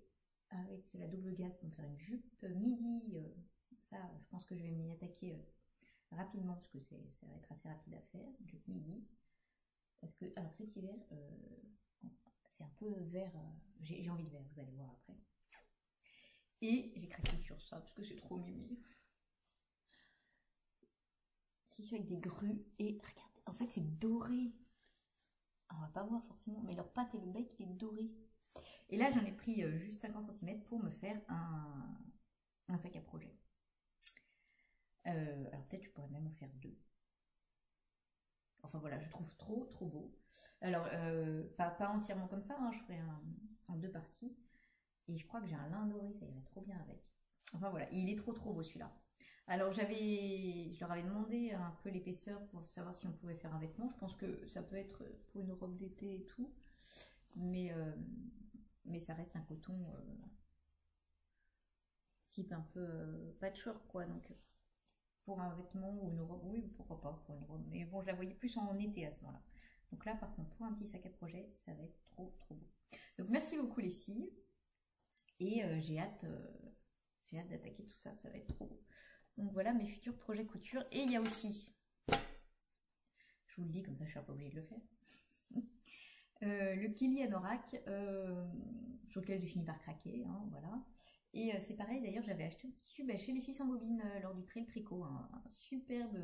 avec la double gaze pour me faire une jupe midi. Ça, je pense que je vais m'y attaquer rapidement, parce que ça va être assez rapide à faire, une jupe midi. Parce que, alors cet hiver, c'est un peu vert, j'ai envie de vert, vous allez voir après. Et j'ai craqué sur ça, parce que c'est trop mimi. Tissu avec des grues, et regardez, en fait c'est doré. On va pas voir forcément, mais leur pâte et le bec il est doré. Et là j'en ai pris juste 50 cm pour me faire un sac à projet. Alors peut-être je pourrais même en faire deux. Enfin voilà, je trouve trop beau. Alors pas entièrement comme ça, hein, je ferai en deux parties. Et je crois que j'ai un lin doré, ça irait trop bien avec. Enfin voilà, il est trop beau celui-là. Alors je leur avais demandé un peu l'épaisseur pour savoir si on pouvait faire un vêtement. Je pense que ça peut être pour une robe d'été et tout. Mais ça reste un coton type un peu patchwork quoi. Donc pour un vêtement ou une robe, oui pourquoi pas pour une robe. Mais bon, je la voyais plus en été à ce moment-là. Donc là par contre pour un petit sac à projet, ça va être trop beau. Donc merci beaucoup les filles. Et j'ai hâte d'attaquer tout ça, ça va être trop beau. Donc voilà mes futurs projets couture. Et il y a aussi, je vous le dis comme ça je suis pas obligée de le faire, le Kili Anorak, sur lequel j'ai fini par craquer, hein, voilà. Et c'est pareil, d'ailleurs j'avais acheté un tissu chez les filles sans bobine lors du trail tricot, un superbe,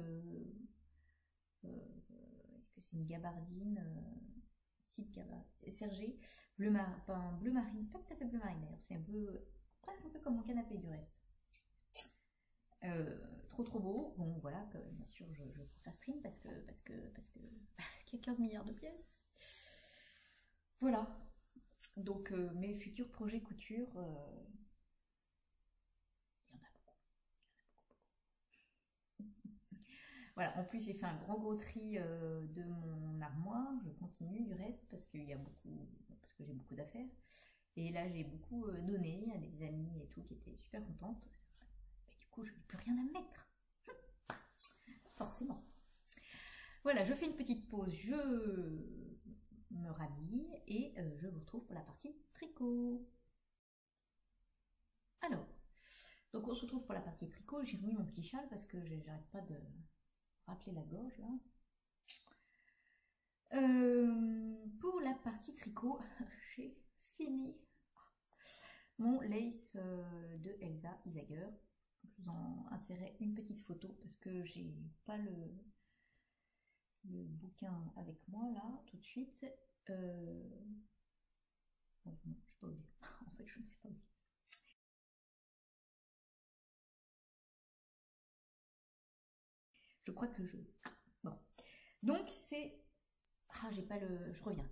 est-ce que c'est une gabardine type gabardine, sergé, pas un bleu marine, c'est pas tout à fait bleu marine d'ailleurs, c'est un peu, presque un peu comme mon canapé du reste. Trop beau. Bon voilà, bien sûr je trouve ça stream parce qu'il y a 15 milliards de pièces. Voilà. Donc mes futurs projets couture, il y en a beaucoup. Voilà, en plus j'ai fait un gros tri de mon armoire, je continue du reste parce que j'ai beaucoup d'affaires. Et là j'ai beaucoup donné à des amis et tout qui étaient super contentes. Je n'ai plus rien à mettre. Forcément. Voilà, je fais une petite pause, je me rhabille et je vous retrouve pour la partie tricot. Alors, donc on se retrouve pour la partie tricot. J'ai remis mon petit châle parce que j'arrête pas de rappeler la gorge là. Pour la partie tricot, j'ai fini mon lace de Elsa Isager. Je vous en insérerai une petite photo parce que j'ai pas le bouquin avec moi là tout de suite. Bon, non, je sais pas où il est. En fait, je ne sais pas où il est. Je crois que je... Bon. Donc c'est... Ah, j'ai pas le... Je reviens.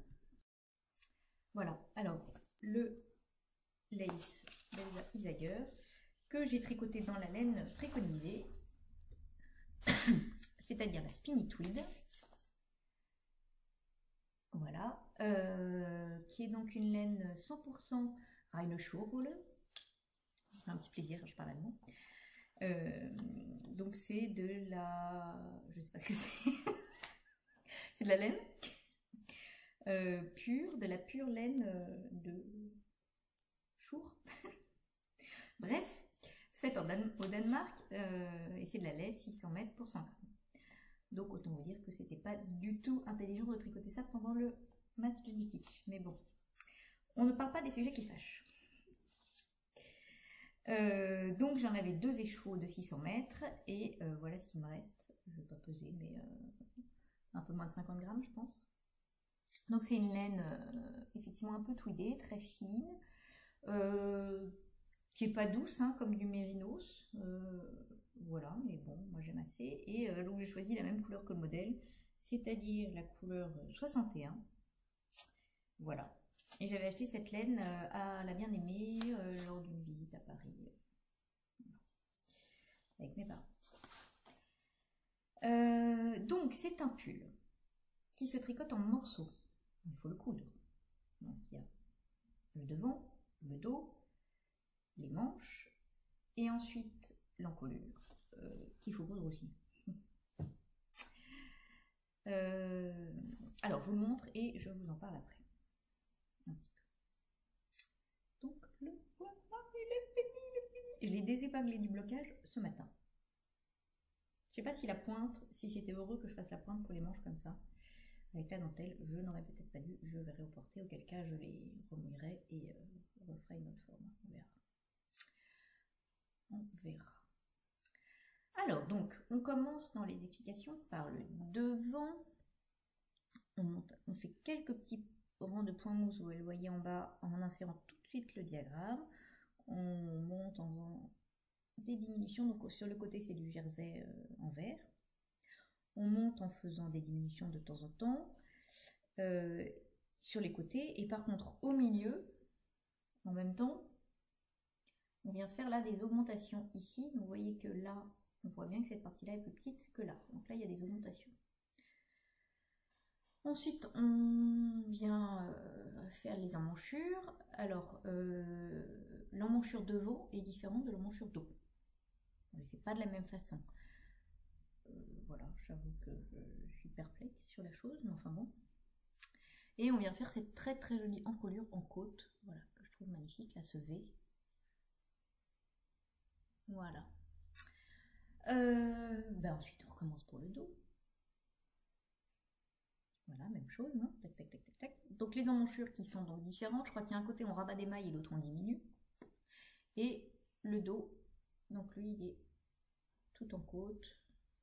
Voilà. Alors, le lace d'Elsa Isager que j'ai tricoté dans la laine préconisée, c'est-à-dire la spinny tweed. Voilà, qui est donc une laine 100% Rheinschurwolle. Ça fait un petit plaisir quand je parle allemand. Donc c'est de la... je sais pas ce que c'est. C'est de la laine pure, de la pure laine de chour. Bref, faite au Danemark, et c'est de la laine 600 mètres pour 100 grammes. Donc autant vous dire que c'était pas du tout intelligent de tricoter ça pendant le match de Nikitch. Mais bon, on ne parle pas des sujets qui fâchent. Donc j'en avais 2 écheveaux de 600 mètres et voilà ce qui me reste. Je ne vais pas peser, mais un peu moins de 50 grammes, je pense. Donc c'est une laine effectivement un peu tweedée, très fine, qui est pas douce, hein, comme du mérinos. Voilà, mais bon, moi j'aime assez. Et donc j'ai choisi la même couleur que le modèle, c'est-à-dire la couleur 61. Voilà. Et j'avais acheté cette laine à la bien-aimée lors d'une visite à Paris, avec mes parents. Donc c'est un pull qui se tricote en morceaux. Il faut le coudre. Donc il y a le devant, le dos, les manches et ensuite l'encolure qu'il faut coudre aussi. Alors je vous le montre et je vous en parle après. Un petit peu. Donc le voilà, il est fini. Je l'ai désépinglé du blocage ce matin. Je sais pas si la pointe, si c'était heureux que je fasse la pointe pour les manches comme ça, avec la dentelle, je n'aurais peut-être pas dû, je verrai au porté, auquel cas je les remouillerai et on refera une autre forme, on verra. On verra. Alors donc, on commence dans les explications par le devant. On fait quelques petits rangs de points mousse, vous le voyez en bas, en insérant tout de suite le diagramme. On monte en faisant des diminutions, donc sur le côté c'est du jersey en vert. On monte en faisant des diminutions de temps en temps sur les côtés, et par contre au milieu, en même temps, on vient faire là des augmentations ici. Vous voyez que là, on voit bien que cette partie-là est plus petite que là. Donc là, il y a des augmentations. Ensuite, on vient faire les emmanchures. Alors, l'emmanchure devant est différente de l'emmanchure dos. On ne les fait pas de la même façon. Voilà, j'avoue que je suis perplexe sur la chose, mais enfin bon. Et on vient faire cette très très jolie encolure en côte, voilà, que je trouve magnifique, là, ce V. Voilà. Ensuite, on recommence pour le dos. Voilà, même chose, hein. Tac, tac, tac, tac, tac. Donc les emmanchures qui sont donc différentes, je crois qu'il y a un côté on rabat des mailles et l'autre on diminue. Et le dos, donc lui il est tout en côte,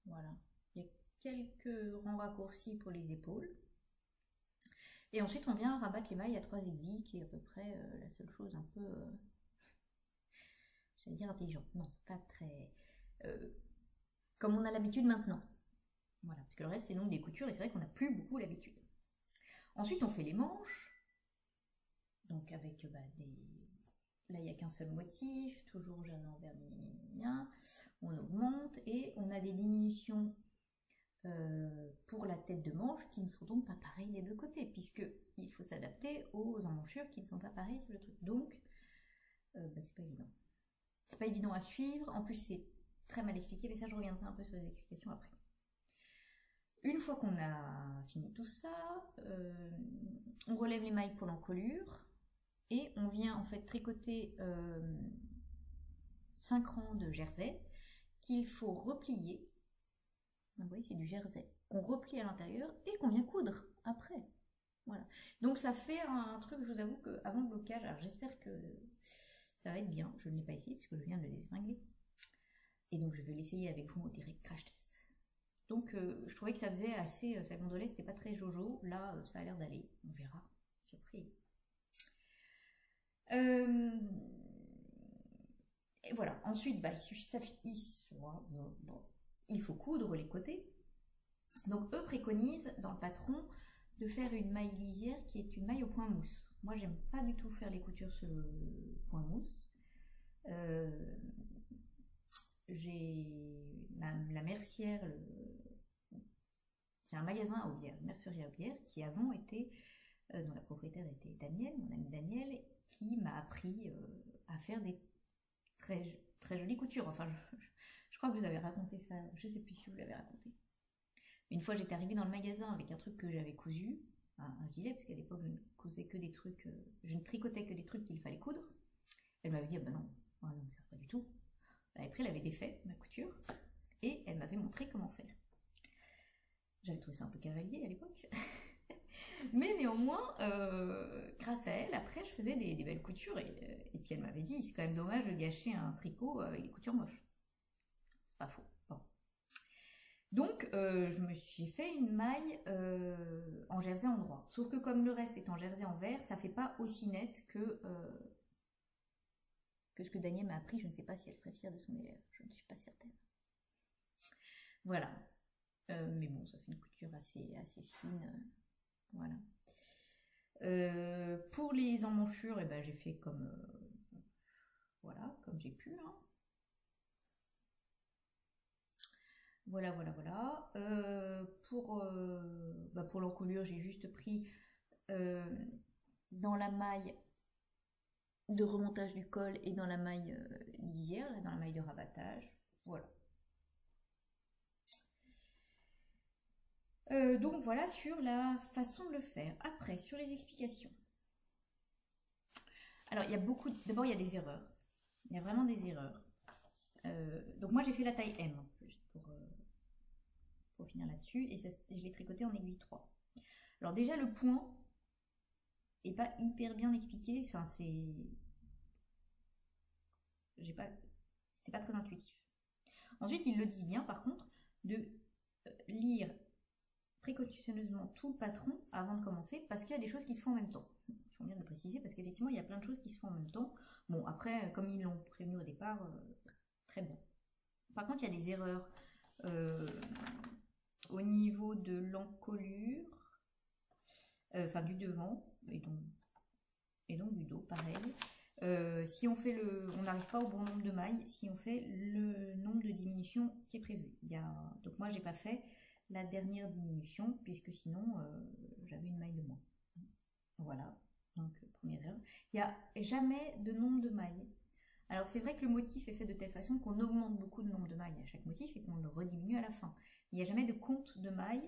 voilà. Il y a quelques rangs raccourcis pour les épaules. Et ensuite on vient rabattre les mailles à 3 aiguilles, qui est à peu près la seule chose un peu, j'allais dire intelligente. Non, c'est pas très... comme on a l'habitude maintenant. Voilà, parce que le reste c'est donc des coutures et c'est vrai qu'on n'a plus beaucoup l'habitude. Ensuite on fait les manches, donc avec des... Là il n'y a qu'un seul motif, toujours j'ai un envers, on augmente et on a des diminutions pour la tête de manche qui ne sont donc pas pareilles des deux côtés, puisqu'il faut s'adapter aux emmanchures qui ne sont pas pareilles sur le truc. Donc c'est pas évident. C'est pas évident à suivre, en plus c'est très mal expliqué, mais ça je reviendrai un peu sur les explications après. Une fois qu'on a fini tout ça, on relève les mailles pour l'encolure et on vient en fait tricoter 5 rangs de jersey qu'il faut replier. Vous voyez, c'est du jersey qu'on replie à l'intérieur et qu'on vient coudre après. Voilà. Donc ça fait un truc, je vous avoue qu'avant le blocage, alors j'espère que ça va être bien. Je ne l'ai pas essayé puisque je viens de le désépingler. Et donc je vais l'essayer avec vous au direct crash test. Donc je trouvais que ça faisait assez, ça gondolait, c'était pas très jojo. Là, ça a l'air d'aller. On verra. Surprise. Et voilà. Ensuite, il suffit ça il faut coudre les côtés. Donc eux préconisent dans le patron de faire une maille lisière qui est une maille au point mousse. Moi, j'aime pas du tout faire les coutures sur le point mousse. J'ai la mercière, c'est un magasin à Aubière, mercerie à Aubière, qui avant était, dont la propriétaire était Daniel, mon ami Daniel, qui m'a appris à faire des très jolie couture. Enfin, je crois que vous avez raconté ça, je sais plus si vous l'avez raconté. Une fois, j'étais arrivée dans le magasin avec un truc que j'avais cousu, un gilet, parce qu'à l'époque, je ne cousais que des trucs, je ne tricotais que des trucs qu'il fallait coudre. Elle m'avait dit, ah ben non, ah non, ça va pas du tout. Après, elle avait défait ma couture et elle m'avait montré comment faire. J'avais trouvé ça un peu cavalier à l'époque. Mais néanmoins, grâce à elle, après, je faisais des belles coutures. Et puis elle m'avait dit, c'est quand même dommage de gâcher un tricot avec des coutures moches. C'est pas faux. Bon. Donc, j'ai fait une maille en jersey en droit. Sauf que comme le reste est en jersey en vert, ça fait pas aussi net que ce que Daniel m'a appris. Je ne sais pas si elle serait fière de son élève. Je ne suis pas certaine. Voilà. Mais bon, ça fait une couture assez fine. Voilà. Pour les emmanchures, eh ben, j'ai fait comme voilà, comme j'ai pu. Hein. Voilà. Pour l'encolure, j'ai juste pris dans la maille de remontage du col et dans la maille lisière, là, dans la maille de rabattage. Voilà. Donc voilà sur la façon de le faire. Après, sur les explications. Alors, d'abord, il y a des erreurs. Il y a vraiment des erreurs. Donc moi, j'ai fait la taille M, juste pour finir là-dessus. Et je l'ai tricoté en aiguille 3. Alors déjà, le point est pas hyper bien expliqué. Enfin, c'était pas très intuitif. Ensuite, ils le disent bien, par contre, de lire précautionneusement tout le patron avant de commencer, parce qu'il y a des choses qui se font en même temps. Il faut bien le préciser, parce qu'effectivement, il y a plein de choses qui se font en même temps. Bon, après, comme ils l'ont prévenu au départ, très bien. Par contre, il y a des erreurs au niveau de l'encolure, enfin du devant, et donc du dos, pareil. Si on fait on n'arrive pas au bon nombre de mailles, si on fait le nombre de diminutions qui est prévu. Donc moi, j'ai pas fait la dernière diminution, puisque sinon j'avais une maille de moins. Voilà, donc première erreur. Il n'y a jamais de nombre de mailles. Alors c'est vrai que le motif est fait de telle façon qu'on augmente beaucoup le nombre de mailles à chaque motif et qu'on le rediminue à la fin. Il n'y a jamais de compte de mailles,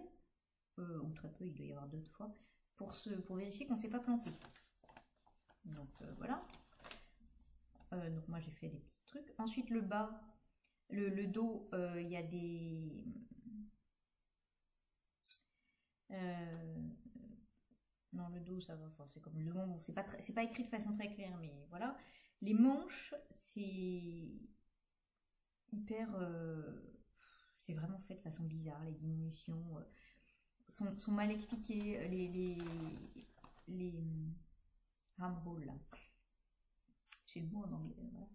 ou très peu, il doit y avoir d'autres fois, pour vérifier qu'on ne s'est pas planté. Donc voilà. Donc moi j'ai fait des petits trucs. Ensuite le bas, le dos, il y a des... non, le dos ça va, enfin, c'est comme le long, c'est pas écrit de façon très claire, mais voilà. Les manches, c'est hyper, c'est vraiment fait de façon bizarre. Les diminutions sont mal expliquées. Les armholes, là, j'ai le mot en anglais. Voilà.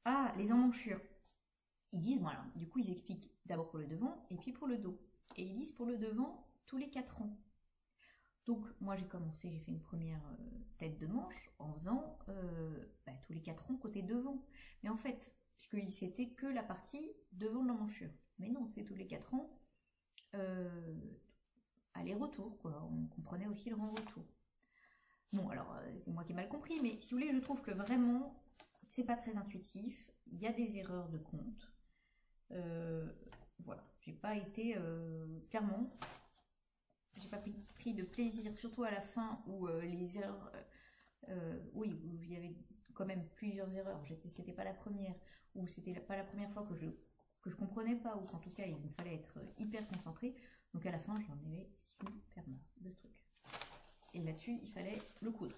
Ah, les emmanchures. Ils disent, voilà, du coup ils expliquent d'abord pour le devant et puis pour le dos. Et ils disent pour le devant tous les 4 ans. Donc moi j'ai fait une première tête de manche en faisant tous les 4 ans côté devant. Mais en fait, puisque c'était que la partie devant de l'emmanchure. Mais non, c'est tous les 4 ans aller-retour, quoi. On comprenait aussi le rang-retour. Bon, alors c'est moi qui ai mal compris, mais si vous voulez, je trouve que vraiment c'est pas très intuitif. Il y a des erreurs de compte. Voilà, j'ai pas été clairement, j'ai pas pris de plaisir, surtout à la fin où les erreurs, oui, où il y avait quand même plusieurs erreurs. C'était pas la première, ou c'était pas la première fois que je comprenais pas, ou qu'en tout cas il me fallait être hyper concentré. Donc à la fin, j'en avais super marre de ce truc. Et là-dessus, il fallait le coudre.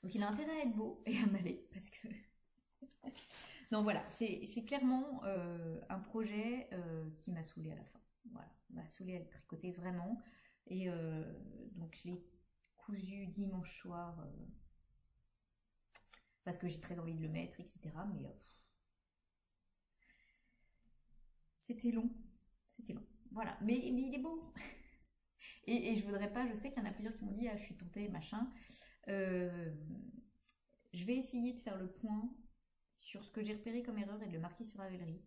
Donc il a intérêt à être beau et à m'aller, parce que... Donc voilà, c'est clairement un projet qui m'a saoulée à la fin. Voilà, m'a saoulée à le tricoter vraiment. Et donc je l'ai cousu dimanche soir parce que j'ai très envie de le mettre, etc. Mais c'était long. Voilà, mais il est beau. Et je voudrais pas, je sais qu'il y en a plusieurs qui m'ont dit, ah, je suis tentée, machin. Je vais essayer de faire le point sur ce que j'ai repéré comme erreur et de le marquer sur Ravelry,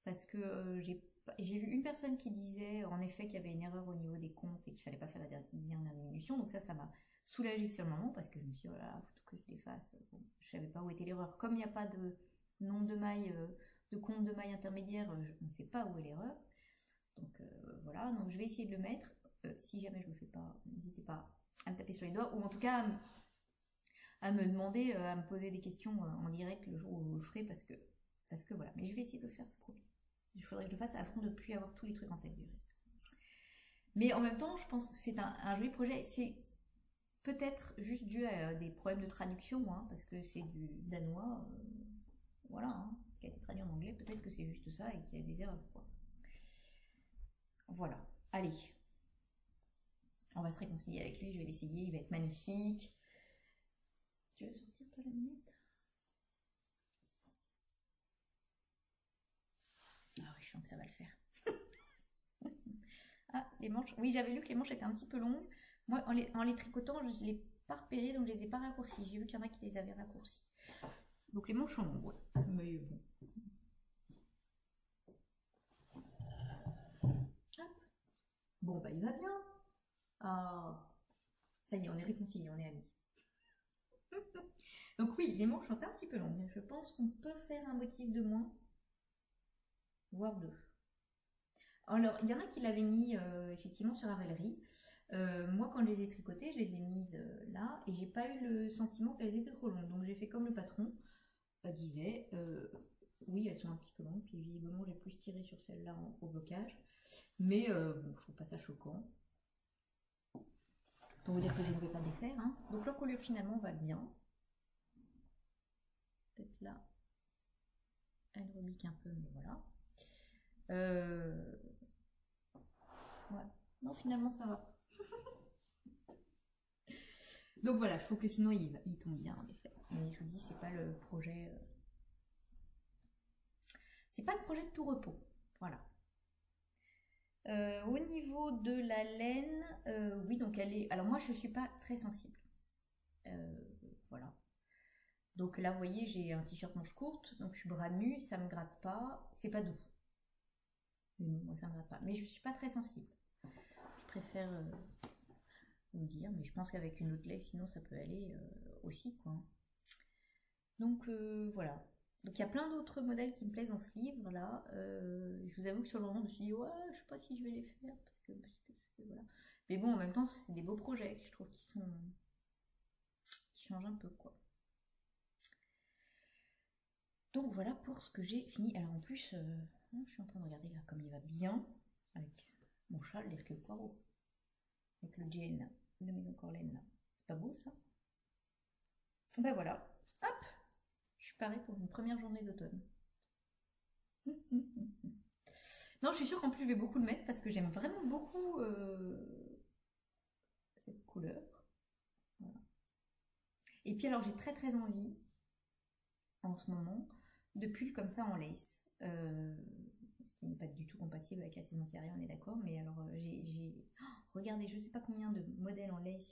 parce que j'ai j'ai vu une personne qui disait en effet qu'il y avait une erreur au niveau des comptes et qu'il fallait pas faire la dernière diminution, donc ça m'a soulagée sur le moment parce que je me suis dit, oh là là, faut que je l'efface. Bon, je savais pas où était l'erreur. Comme il n'y a pas de nombre de mailles, de compte de mailles intermédiaires, je ne sais pas où est l'erreur. Donc voilà, donc je vais essayer de le mettre. Si jamais je ne le fais pas, n'hésitez pas à me taper sur les doigts ou en tout cas à me demander, à me poser des questions en direct le jour où je le ferai parce que voilà. Mais je vais essayer de le faire, c'est promis. Il faudrait que je le fasse afin de ne plus avoir tous les trucs en tête du reste. Mais en même temps, je pense que c'est un joli projet. C'est peut-être juste dû à des problèmes de traduction, hein, parce que c'est du danois, voilà, hein, qui a été traduit en anglais. Peut-être que c'est juste ça et qu'il y a des erreurs, quoi. Voilà. Allez. On va se réconcilier avec lui, je vais l'essayer, il va être magnifique. Tu veux sortir toi la lunette? Ah oui, je sens que ça va le faire. Ah, les manches. Oui, j'avais lu que les manches étaient un petit peu longues. Moi, en les tricotant, je ne l'ai pas repéré, donc je les ai pas raccourcis. J'ai vu qu'il y en a qui les avaient raccourcis. Donc les manches sont longues, ouais. Mais bon. Hop. Bon, bah il va bien. Ah, ça y est, on est réconciliés, on est amis. Donc oui, les manches sont un petit peu longues. Je pense qu'on peut faire un motif de moins, voire deux. Alors, il y en a qui l'avaient mis effectivement sur Ravelry. Moi, quand je les ai tricotées, je les ai mises là et j'ai pas eu le sentiment qu'elles étaient trop longues. Donc, j'ai fait comme le patron disait. Oui, elles sont un petit peu longues. Puis, visiblement, j'ai plus tiré sur celle-là au blocage. Mais bon, je trouve pas ça choquant. Pour vous dire que je ne vais pas défaire. Hein. Donc, l'encolure finalement va bien. Peut-être là, elle rebique un peu, mais voilà. Ouais. Non, finalement, ça va. Donc voilà, je trouve que sinon, il tombe bien, en effet. Mais je vous dis, c'est pas le projet... c'est pas le projet de tout repos. Voilà. Au niveau de la laine, oui, donc elle est... Alors moi, je suis pas très sensible. Voilà. Donc là, vous voyez, j'ai un t-shirt manche courte, donc je suis bras nus, ça me gratte pas, c'est pas doux. Moi, ça me gratte pas. Mais je suis pas très sensible. Je préfère vous dire, mais je pense qu'avec une autre laine, sinon ça peut aller aussi, quoi. Donc voilà. Donc il y a plein d'autres modèles qui me plaisent dans ce livre là. Je vous avoue que sur le moment je me suis dit ouais, je sais pas si je vais les faire parce que voilà. Mais bon, en même temps c'est des beaux projets, je trouve qui changent un peu quoi. Donc voilà pour ce que j'ai fini. Alors en plus, je suis en train de regarder là comme il va bien avec mon châle l'Hercule Poirot, avec le jean de Maison Corlaine là. C'est pas beau ça? Ben voilà. Hop. Je suis parée pour une première journée d'automne. Non, je suis sûre qu'en plus je vais beaucoup le mettre parce que j'aime vraiment beaucoup cette couleur. Voilà. Et puis alors j'ai très très envie en ce moment de pull comme ça en lace. Ce qui n'est pas du tout compatible avec la saison qui arrive, on est d'accord. Mais alors regardez, je ne sais pas combien de modèles en lace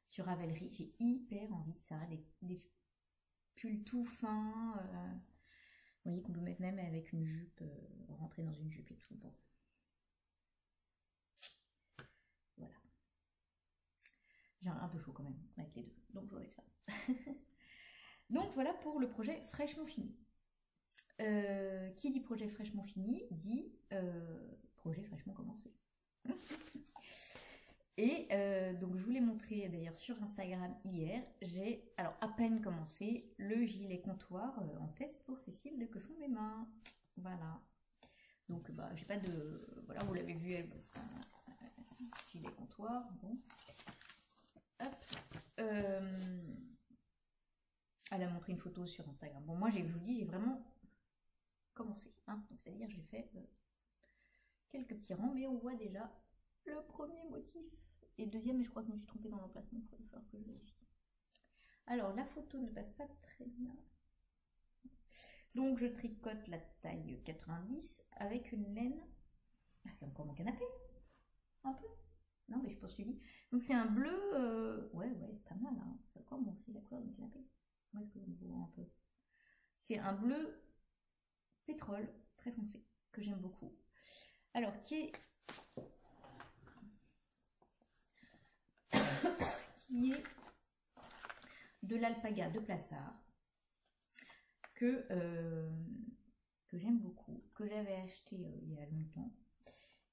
sur Ravelry. J'ai hyper envie de ça, des pulls tout fins. Vous voyez qu'on peut mettre même avec une jupe, rentrer dans une jupe et tout. Bon. Voilà. J'ai un peu chaud quand même avec les deux, donc j'enlève ça. Donc voilà pour le projet fraîchement fini. Qui dit projet fraîchement fini dit projet fraîchement commencé. Et donc je vous l'ai montré d'ailleurs sur Instagram hier, j'ai alors à peine commencé le gilet comptoir en test pour Cécile de Que font mes mains. Voilà. Donc bah j'ai pas de... Voilà, vous l'avez vu elle, parce qu'un gilet comptoir, bon. Hop. Elle a montré une photo sur Instagram. Bon moi je vous dis, j'ai vraiment commencé. Hein. Donc c'est-à-dire j'ai fait quelques petits rangs, mais on voit déjà le premier motif. Et le deuxième, mais je crois que je me suis trompée dans l'emplacement, il va falloir que je vérifie. Alors, la photo ne passe pas très bien. Donc, je tricote la taille 90 avec une laine. Ah, c'est encore mon canapé. Un peu. Non, mais je poursuivis. Donc, c'est un bleu. Ouais, c'est pas mal. Hein. C'est encore bon aussi la couleur de mon canapé. Où est-ce que vous me voyez un peu? C'est un bleu pétrole, très foncé. que j'aime beaucoup. Alors, qui est de l'alpaga de Plassard, que j'aime beaucoup, que j'avais acheté il y a longtemps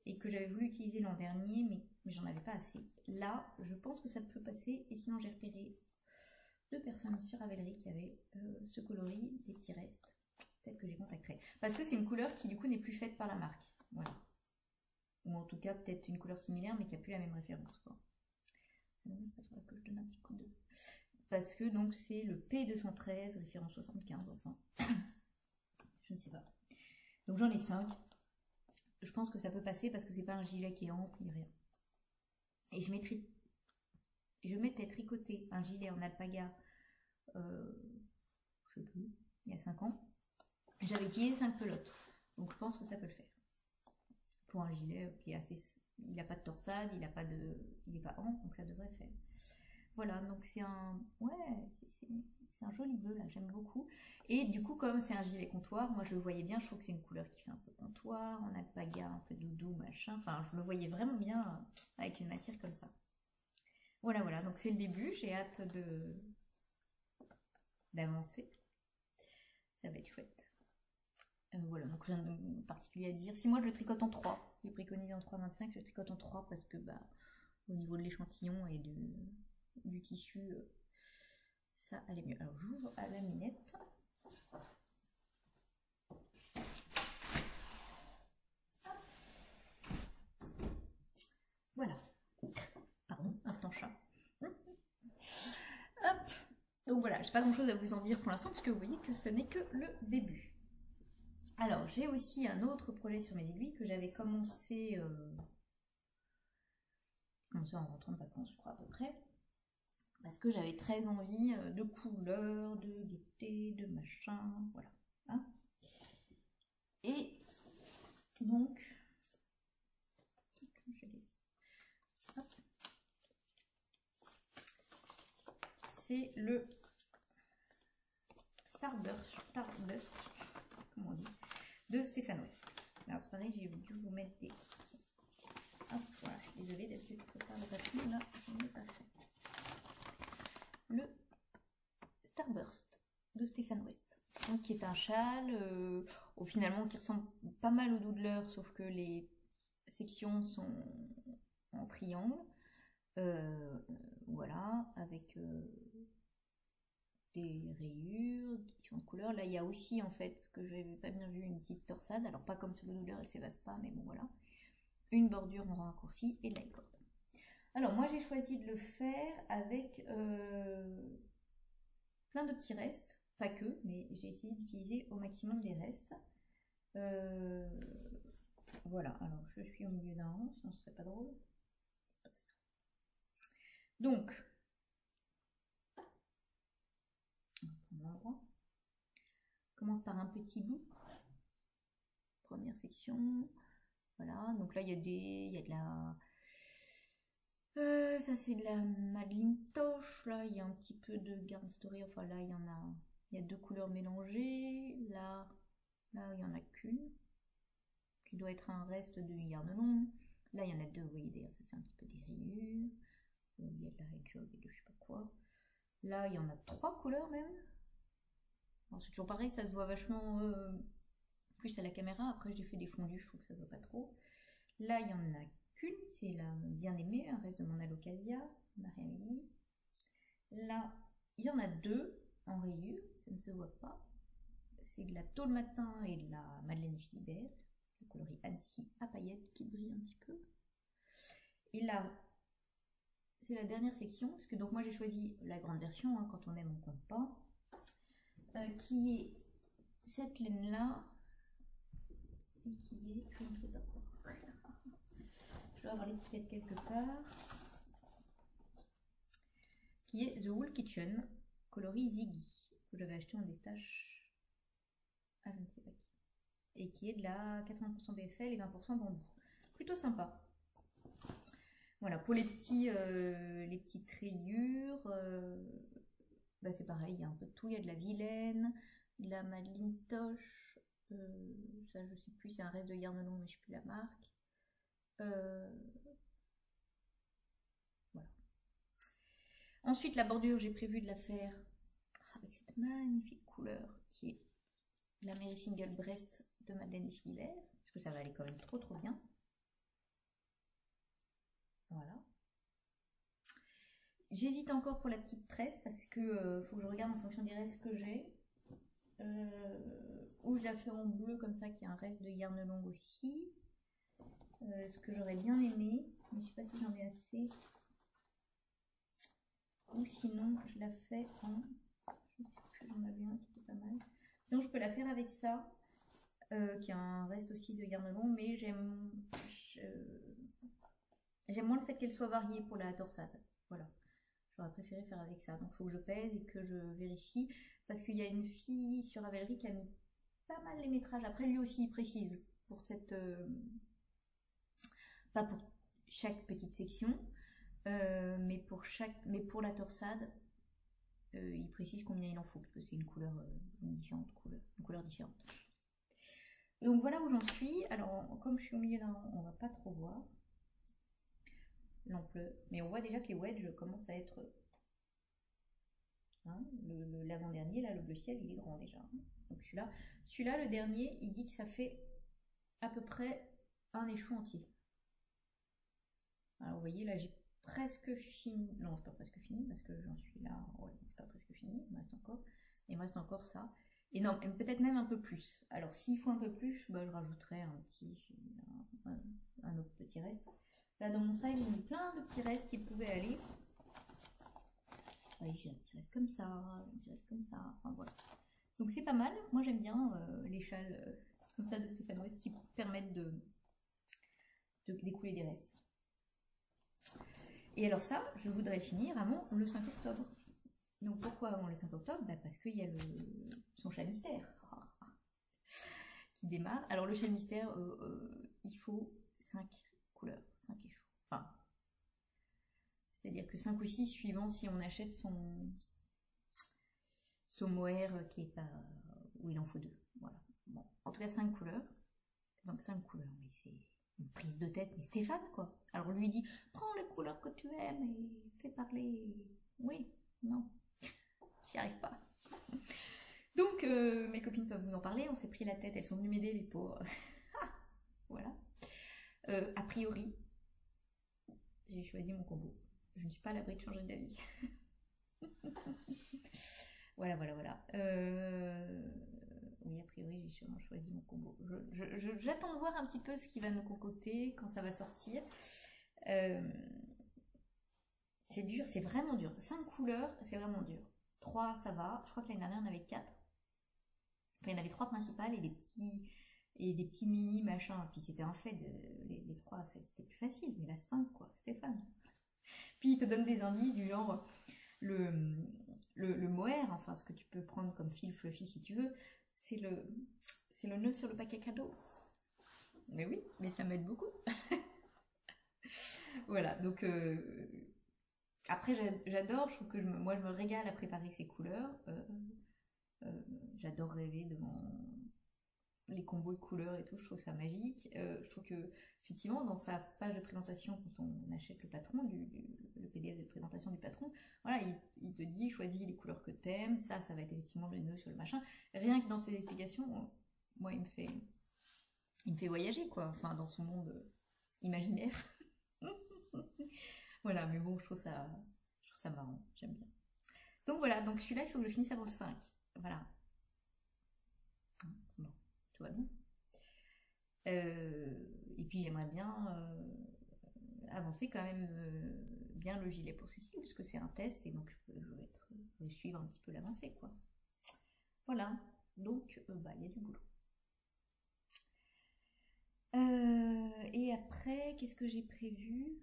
et que j'avais voulu utiliser l'an dernier, mais j'en avais pas assez. Là, je pense que ça peut passer, et sinon j'ai repéré 2 personnes sur Ravelry qui avaient ce coloris, des petits restes. Peut-être que j'y contacterai. Parce que c'est une couleur qui du coup n'est plus faite par la marque. Voilà. Ou en tout cas peut-être une couleur similaire mais qui n'a plus la même référence, quoi. Ça faudra que je donne un petit coup de... Parce que donc c'est le P213, référence 75, enfin. Je ne sais pas. Donc j'en ai 5. Je pense que ça peut passer parce que c'est pas un gilet qui est ample ni rien. Et je m'étais tricoté un gilet en alpaga, je sais plus, il y a 5 ans. J'avais utilisé 5 pelotes. Donc je pense que ça peut le faire. Pour un gilet qui est assez... Il n'a pas de torsade, il n'est pas ample, donc ça devrait faire. Voilà, donc c'est un... Ouais, c'est un joli bleu, là, j'aime beaucoup. Et du coup, comme c'est un gilet comptoir, moi je le voyais bien, je trouve que c'est une couleur qui fait un peu comptoir, en alpaga, un peu doudou, machin. Enfin, je le voyais vraiment bien avec une matière comme ça. Voilà, voilà, donc c'est le début, j'ai hâte d'avancer. Ça va être chouette. Voilà, donc rien de particulier à dire. Si moi je le tricote en 3, j'ai préconisé en 3,25, je le tricote en 3 parce que bah, au niveau de l'échantillon et du tissu, ça allait mieux. Alors j'ouvre à la minette. Voilà. Pardon, instant chat. Hop. Donc voilà, j'ai pas grand chose à vous en dire pour l'instant, puisque vous voyez que ce n'est que le début. Alors, j'ai aussi un autre projet sur mes aiguilles que j'avais commencé en rentrant de vacances, je crois, à peu près. Parce que j'avais très envie de couleurs, de gaieté, de machin, voilà. Hein, et donc, c'est le Starburst, comment on dit, de Stéphane West. Alors c'est pareil, j'ai dû vous mettre des... Hop, voilà, je suis désolée, d'habitude je prépare le papier, là je n'ai pas fait. Le Starburst de Stéphane West, donc qui est un châle, finalement qui ressemble pas mal au Doodler, sauf que les sections sont en triangle, voilà, avec des rayures, différentes couleurs. Là, il y a aussi, en fait, ce que je n'avais pas bien vu, une petite torsade. Alors, pas comme sur le Doodler, elle s'évase pas, mais bon, voilà. Une bordure en raccourci et de la corde. Alors, moi, j'ai choisi de le faire avec plein de petits restes. Pas que, mais j'ai essayé d'utiliser au maximum les restes. Voilà, alors je suis au milieu d'un rang, sinon ce serait pas drôle. Donc, on commence par un petit bout. Première section. Voilà, donc là il y a de la... ça c'est de la Madeline Tosh, là il y a un petit peu de Garn Story, enfin là il y a 2 couleurs mélangées, là il y en a qu'une, qui doit être un reste de yarn long, là il y en a 2, vous voyez d'ailleurs ça fait un petit peu des rayures, il y a de la hedgehog et de je sais pas quoi, là il y en a 3 couleurs même, c'est toujours pareil, ça se voit vachement plus à la caméra, après j'ai fait des fondus, je trouve que ça se voit pas trop, là il y en a qu'une, c'est la bien aimée, un reste de mon Alocasia, Marie-Amélie. Là, il y en a 2 en rayures, ça ne se voit pas. C'est de la tôle matin et de la Madeleine Philibert, le coloris Annecy à paillettes qui brille un petit peu. Et là, c'est la dernière section, parce que donc moi j'ai choisi la grande version, hein, quand on aime on compte pas, qui est cette laine là, et qui est, je ne sais pas quoi. Je dois avoir l'étiquette quelque part, qui est The Wool Kitchen, coloris Ziggy, que j'avais acheté en déstache à je ne sais pas qui, et qui est de la 80% BFL et 20% bambou. Plutôt sympa. Voilà, pour les petites rayures, bah c'est pareil, il y a un peu de tout, il y a de la Vilaine, de la Madeline Tosh, Ça, je sais plus, c'est un reste de Yarn-Long, mais je sais plus la marque. Voilà. Ensuite, la bordure, j'ai prévu de la faire avec cette magnifique couleur qui est la Mary Single Breast de Madeleine Philibert, parce que ça va aller quand même trop bien. Voilà. J'hésite encore pour la petite tresse parce que faut que je regarde en fonction des restes que j'ai. Ou je la fais en bleu comme ça, qui est un reste de Yarn-Long aussi. Ce que j'aurais bien aimé, mais je sais pas si j'en ai assez. Ou sinon je la fais en... Je ne sais plus, j'en avais un qui était pas mal. Sinon je peux la faire avec ça, qui est un reste aussi de Yarn-Long, mais j'aime moins le fait qu'elle soit variée pour la torsade. Voilà. J'aurais préféré faire avec ça. Donc il faut que je pèse et que je vérifie. Parce qu'il y a une fille sur Ravelry qui a mis pas mal les métrages. Après lui aussi il précise pour cette... pas pour chaque petite section, mais pour la torsade, il précise combien il en faut, parce que c'est une couleur différente. Donc voilà où j'en suis. Alors comme je suis au milieu d'un, on va pas trop voir l'ampleur, mais on voit déjà que les wedges commencent à être... Hein, l'avant-dernier, là, le bleu ciel, il est grand déjà. Donc celui-là, le dernier, il dit que ça fait à peu près un échou entier. Alors vous voyez, là j'ai presque fini. Non, c'est pas presque fini parce que j'en suis là. Ouais, c'est pas presque fini, il me reste encore ça. Et non, peut-être même un peu plus. Alors s'il faut un peu plus, bah, je rajouterai un autre petit reste. Là dans mon sac, j'ai mis plein de petits restes qui pouvaient aller. Oui, j'ai un petit reste comme ça, un petit reste comme ça, enfin voilà. Donc c'est pas mal, moi j'aime bien les châles comme ça de Stéphane West qui permettent de découler des restes. Et alors ça, je voudrais finir avant le 5 octobre. Donc pourquoi avant le 5 octobre? Bah parce qu'il y a son châle mystère qui démarre. Alors le châle mystère, il faut 5 couleurs, 5 échos. Enfin, c'est-à-dire que 5 ou 6 suivant si on achète son mohair qui est pas... où il en faut 2. Voilà. Bon, en tout cas 5 couleurs. Donc 5 couleurs, mais c'est une prise de tête. Mais Stéphane quoi. Alors lui dit, prends les couleurs que tu aimes et fais parler. Oui, non, j'y arrive pas. Donc mes copines peuvent vous en parler. On s'est pris la tête, elles sont venues m'aider les pauvres. Voilà. A priori, j'ai choisi mon combo. Je ne suis pas à l'abri de changer d'avis. Voilà. Oui, a priori, j'ai choisi mon combo. J'attends de voir un petit peu ce qui va nous concocter, quand ça va sortir. C'est dur, c'est vraiment dur. 5 couleurs, c'est vraiment dur. 3, ça va. Je crois que l'année dernière, on avait 4. Enfin, il y en avait 3 principales et des petits mini machins. Puis c'était un fait, les 3, c'était plus facile. Mais la 5, quoi, Stéphane. Puis il te donne des indices du genre... Le mohair, enfin ce que tu peux prendre comme fil fluffy si tu veux, c'est le nœud sur le paquet cadeau. Mais oui, mais ça m'aide beaucoup. Voilà, donc après j'adore, je trouve que moi je me régale à préparer ces couleurs. J'adore rêver devant les combos de couleurs et tout, je trouve ça magique. Je trouve que effectivement dans sa page de présentation quand on achète le patron, le PDF de présentation du patron, voilà, il te dit choisis les couleurs que t'aimes, ça va être effectivement le nœud sur le machin. Rien que dans ses explications, moi il me fait voyager quoi, enfin dans son monde imaginaire. Voilà, mais bon, je trouve ça marrant, j'aime bien. Donc voilà, donc celui-là il faut que je finisse avant le 5. Voilà. Bon. Tout va bien. Et puis j'aimerais bien avancer quand même bien le gilet pour Cécile, puisque c'est un test et donc je vais suivre un petit peu l'avancée quoi. Voilà, donc il y a du boulot. Et après, qu'est-ce que j'ai prévu?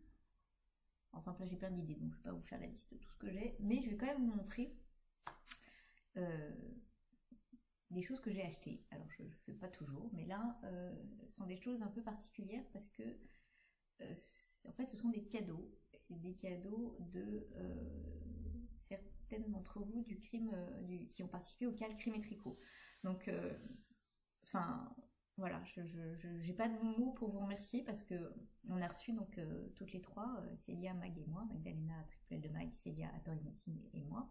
Enfin là j'ai plein d'idées, donc je vais pas vous faire la liste de tout ce que j'ai, mais je vais quand même vous montrer des choses que j'ai achetées. Alors je ne fais pas toujours, mais là ce sont des choses un peu particulières parce que en fait ce sont des cadeaux de certaines d'entre vous qui ont participé au CAL Crime et Tricot. Donc enfin, voilà, j'ai pas de mots pour vous remercier parce que on a reçu donc toutes les trois, Célia, Mag et moi, Magdalena, triple L de Mag, Célia, Atorizmatine et moi,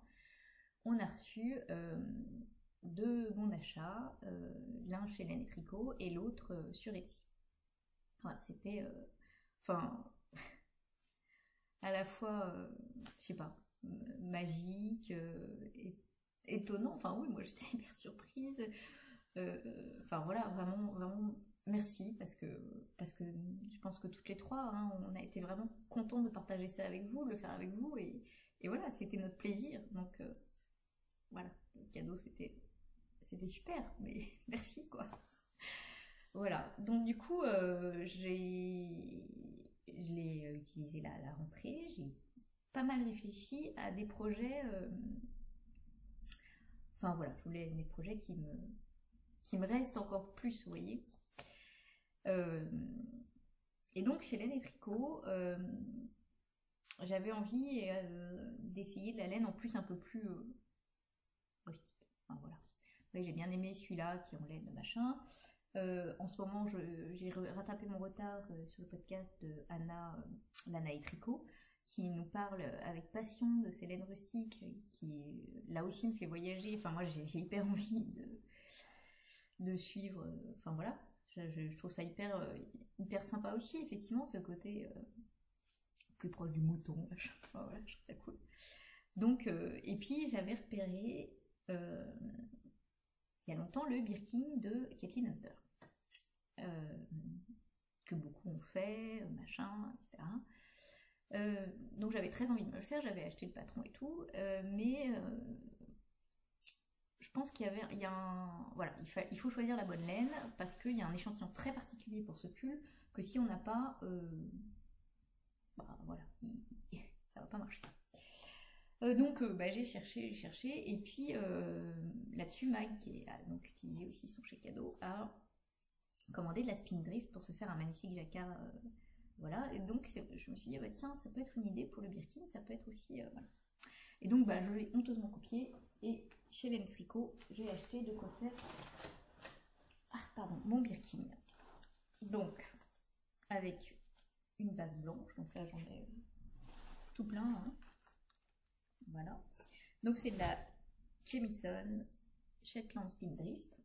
on a reçu deux bons d'achat, l'un chez Laine et Tricot et l'autre sur Etsy. Voilà, c'était, enfin, à la fois, je sais pas, magique, étonnant. Enfin oui, moi j'étais hyper surprise. Enfin voilà, vraiment, vraiment merci parce que je pense que toutes les trois, hein, on a été vraiment contents de partager ça avec vous, de le faire avec vous et voilà, c'était notre plaisir. Donc voilà, le cadeau c'était super, mais merci quoi. Voilà, donc du coup, je l'ai utilisé à la rentrée, j'ai pas mal réfléchi à des projets, enfin voilà, je voulais des projets qui me restent encore plus, vous voyez. Et donc chez Laine et Tricot, j'avais envie d'essayer de la laine en plus un peu plus rustique. Enfin, voilà. Oui, j'ai bien aimé celui-là qui est en laine machin. En ce moment, j'ai rattrapé mon retard sur le podcast de Anna, Lana et Tricot, qui nous parle avec passion de ces laines rustiques, qui là aussi me fait voyager. Enfin, moi, j'ai hyper envie de suivre. Enfin, voilà. Je trouve ça hyper sympa aussi, effectivement, ce côté plus proche du mouton. Enfin, voilà, je trouve ça cool. Donc, et puis, j'avais repéré il y a longtemps le Birkin de Kathleen Hunter. Que beaucoup ont fait, machin, etc. Donc j'avais très envie de me le faire, j'avais acheté le patron et tout, mais je pense voilà, il faut choisir la bonne laine parce qu'il y a un échantillon très particulier pour ce pull que si on n'a pas, bah voilà, ça va pas marcher. Donc j'ai cherché, et puis là-dessus Mag, qui est donc utilisé aussi son chèque cadeau, a commandé de la Spindrift pour se faire un magnifique jacquard, voilà, et donc je me suis dit bah, tiens, ça peut être une idée pour le Birkin, ça peut être aussi voilà. Et donc je l'ai honteusement copié et chez Laine et Tricot j'ai acheté de quoi faire mon Birkin, donc avec une base blanche, donc là j'en ai tout plein, hein. Voilà, donc c'est de la Jamieson Shetland Spindrift.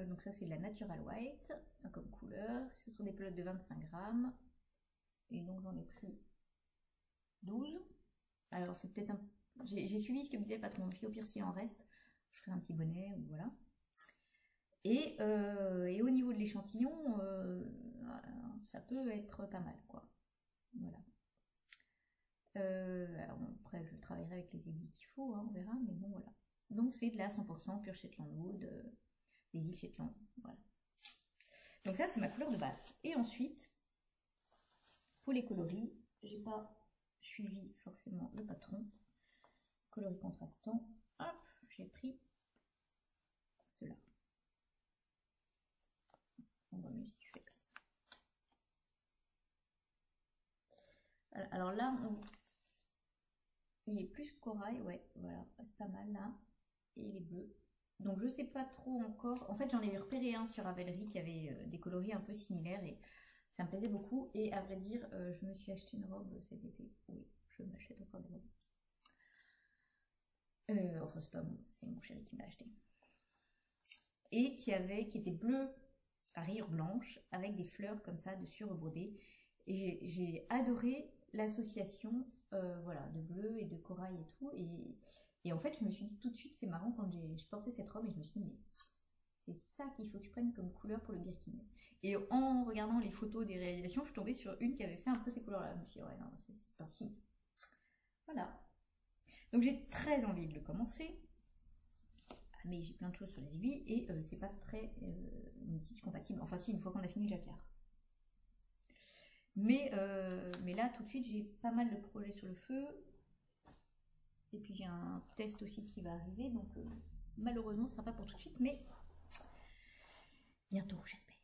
Donc ça c'est de la Natural White comme couleur, ce sont des pelotes de 25 grammes et donc j'en ai pris 12. Alors c'est peut-être un... j'ai suivi ce que me disait le patron, puis au pire s'il en reste je ferai un petit bonnet ou voilà. Et au niveau de l'échantillon ça peut être pas mal quoi, voilà. Alors après je travaillerai avec les aiguilles qu'il faut, hein, on verra, mais bon voilà. Donc c'est de la 100% pure Shetland Wood, des îles Shetland, voilà. Donc ça c'est ma couleur de base. Et ensuite, pour les coloris, j'ai pas suivi forcément le patron. Coloris contrastant, hop, j'ai pris cela. On voit mieux si je fais comme ça. Alors là, il est plus corail, ouais, voilà, c'est pas mal là. Et il est bleu. Donc je sais pas trop encore. En fait j'en ai repéré un sur Ravelry qui avait des coloris un peu similaires et ça me plaisait beaucoup. Et à vrai dire, je me suis acheté une robe cet été. Oui, je m'achète encore des robes. Enfin c'est pas moi, c'est mon chéri qui m'a acheté. Et qui était bleu à rayures blanches avec des fleurs comme ça dessus rebrodées. Et j'ai adoré l'association voilà, de bleu et de corail et tout. Et en fait, je me suis dit tout de suite, c'est marrant quand je portais cette robe et je me suis dit, mais c'est ça qu'il faut que je prenne comme couleur pour le Birkin. Et en regardant les photos des réalisations, je suis tombée sur une qui avait fait un peu ces couleurs-là. Je me suis dit, ouais, non, c'est un signe. Voilà. Donc j'ai très envie de le commencer. Mais j'ai plein de choses sur les aiguilles et c'est pas très knittage compatible. Enfin, si, une fois qu'on a fini le jacquard. Mais là, tout de suite, j'ai pas mal de projets sur le feu. Et puis j'ai un test aussi qui va arriver, donc malheureusement ce sera pas pour tout de suite, mais bientôt j'espère.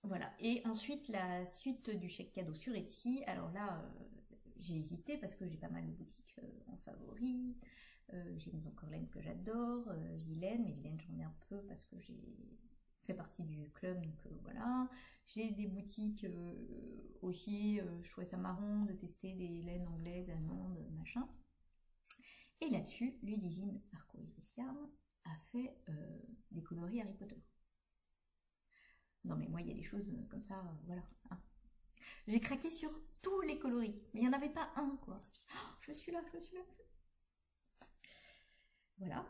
Voilà, et ensuite la suite du chèque cadeau sur Etsy. Alors là j'ai hésité parce que j'ai pas mal de boutiques en favori, J'ai Maison Corlaine que j'adore, Vilaine, mais Vilaine j'en ai un peu parce que j'ai fait partie du club, donc voilà. J'ai des boutiques aussi, je trouvais ça marrant de tester des laines anglaises, allemandes, machin. Et là-dessus, Ludivine Arco-Iris-Yarn a fait des coloris Harry Potter. Non mais moi il y a des choses comme ça, voilà. Hein. J'ai craqué sur tous les coloris, mais il n'y en avait pas un quoi. Oh, je suis là, je suis là. Voilà.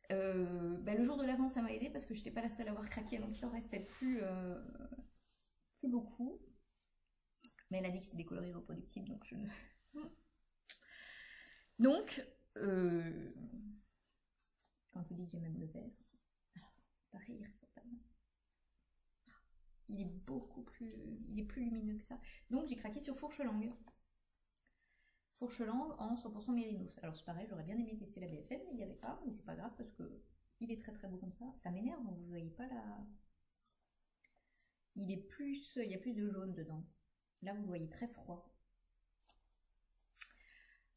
Le jour de l'avant ça m'a aidé parce que je n'étais pas la seule à avoir craqué, donc il en restait plus beaucoup. Mais elle a dit que c'était des coloris reproductibles, donc je ne... Donc, quand je vous dis que j'ai même le vert, c'est pareil, il ressort pas mal. Il est beaucoup plus... Il est plus lumineux que ça. Donc j'ai craqué sur Fourche Langue. Fourche Langue en 100% mérinos. Alors c'est pareil, j'aurais bien aimé tester la BFL, mais il n'y avait pas. Mais c'est pas grave parce que il est très très beau comme ça. Ça m'énerve, vous voyez pas là. Il est plus... Il y a plus de jaune dedans. Là vous le voyez très froid.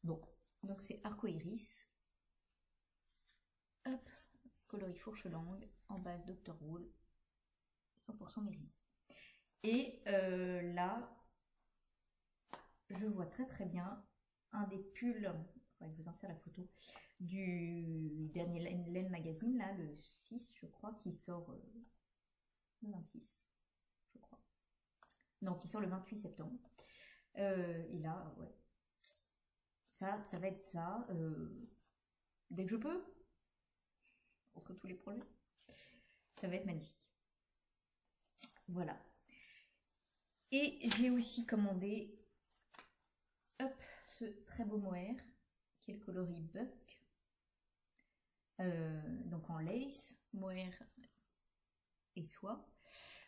Bon, donc c'est Arco-Iris. Hop, coloris Fourche Langue en base Dr. Wool. 100% mérino. Et là, je vois très très bien un des pulls, je vous insère la photo, du dernier Laine Magazine, là, le 6, je crois, qui sort le 26, je crois. Non, qui sort le 28 septembre. Et là, ouais. Ça va être ça. Dès que je peux, entre tous les projets, ça va être magnifique. Voilà. Et j'ai aussi commandé ce très beau mohair qui est le coloris Buck, donc en lace, mohair et soie.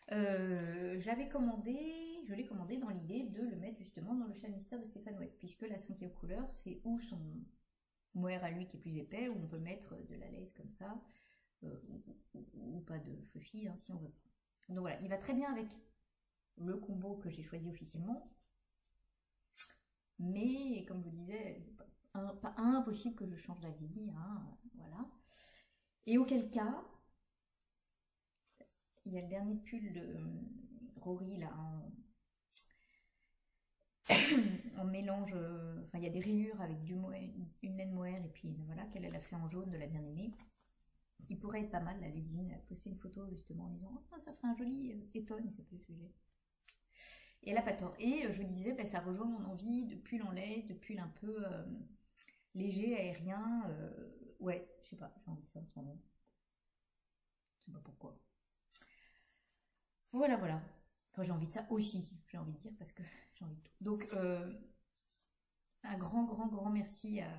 Je l'ai commandé dans l'idée de le mettre justement dans le châle mystère de Stéphane West, puisque la 5e couleur c'est ou son mohair à lui qui est plus épais, ou on peut mettre de la lace comme ça, ou pas de fluffy hein, si on veut. Donc voilà, il va très bien avec le combo que j'ai choisi officiellement. Mais comme je vous disais, pas impossible que je change d'avis. Hein, voilà. Et auquel cas, il y a le dernier pull de Rory là en mélange. Enfin, il y a des rayures avec une laine mohair et puis voilà, qu'elle a fait en jaune de la bien-aimée. Qui pourrait être pas mal, la Ludivine a posté une photo justement en disant oh, ça fait un joli étonne, ça peut celui-là. Et elle a pas tort. Et je disais, bah, ça rejoint mon envie de pull en lace, de pull un peu léger, aérien. Ouais, je sais pas, j'ai envie de ça en ce moment. Je sais pas pourquoi. Voilà, voilà. Enfin, j'ai envie de ça aussi, j'ai envie de dire, parce que j'ai envie de tout. Donc, un grand merci à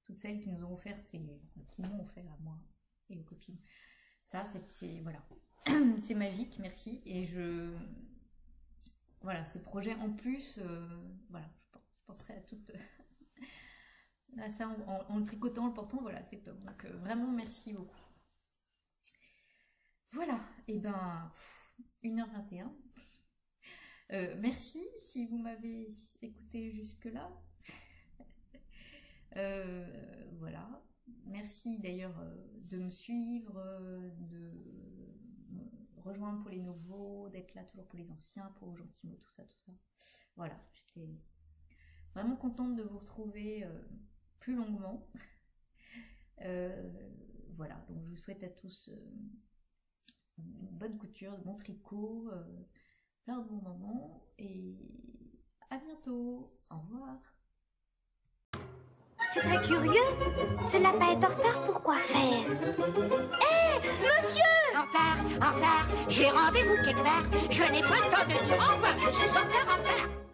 toutes celles qui nous ont offert, qui m'ont offert à moi et aux copines. Ça, c'est voilà, c'est magique, merci. Et voilà, ces projets en plus, voilà, je penserai à toutes, à ça en le tricotant, en le portant, voilà, c'est top. Donc vraiment, merci beaucoup. Voilà, et ben 1h21. Merci si vous m'avez écouté jusque-là. Voilà. Merci d'ailleurs de me suivre, de me rejoindre pour les nouveaux, d'être là toujours pour les anciens, pour aux gentils mots, tout ça. Voilà, j'étais vraiment contente de vous retrouver plus longuement. Voilà, donc je vous souhaite à tous une bonne couture, de bons tricots, plein de bons moments et à bientôt. Au revoir. C'est très curieux. Ce lapin est en retard pour quoi faire? Hé, monsieur! En retard, j'ai rendez-vous quelque part. Je n'ai pas le temps de dire au revoir, je suis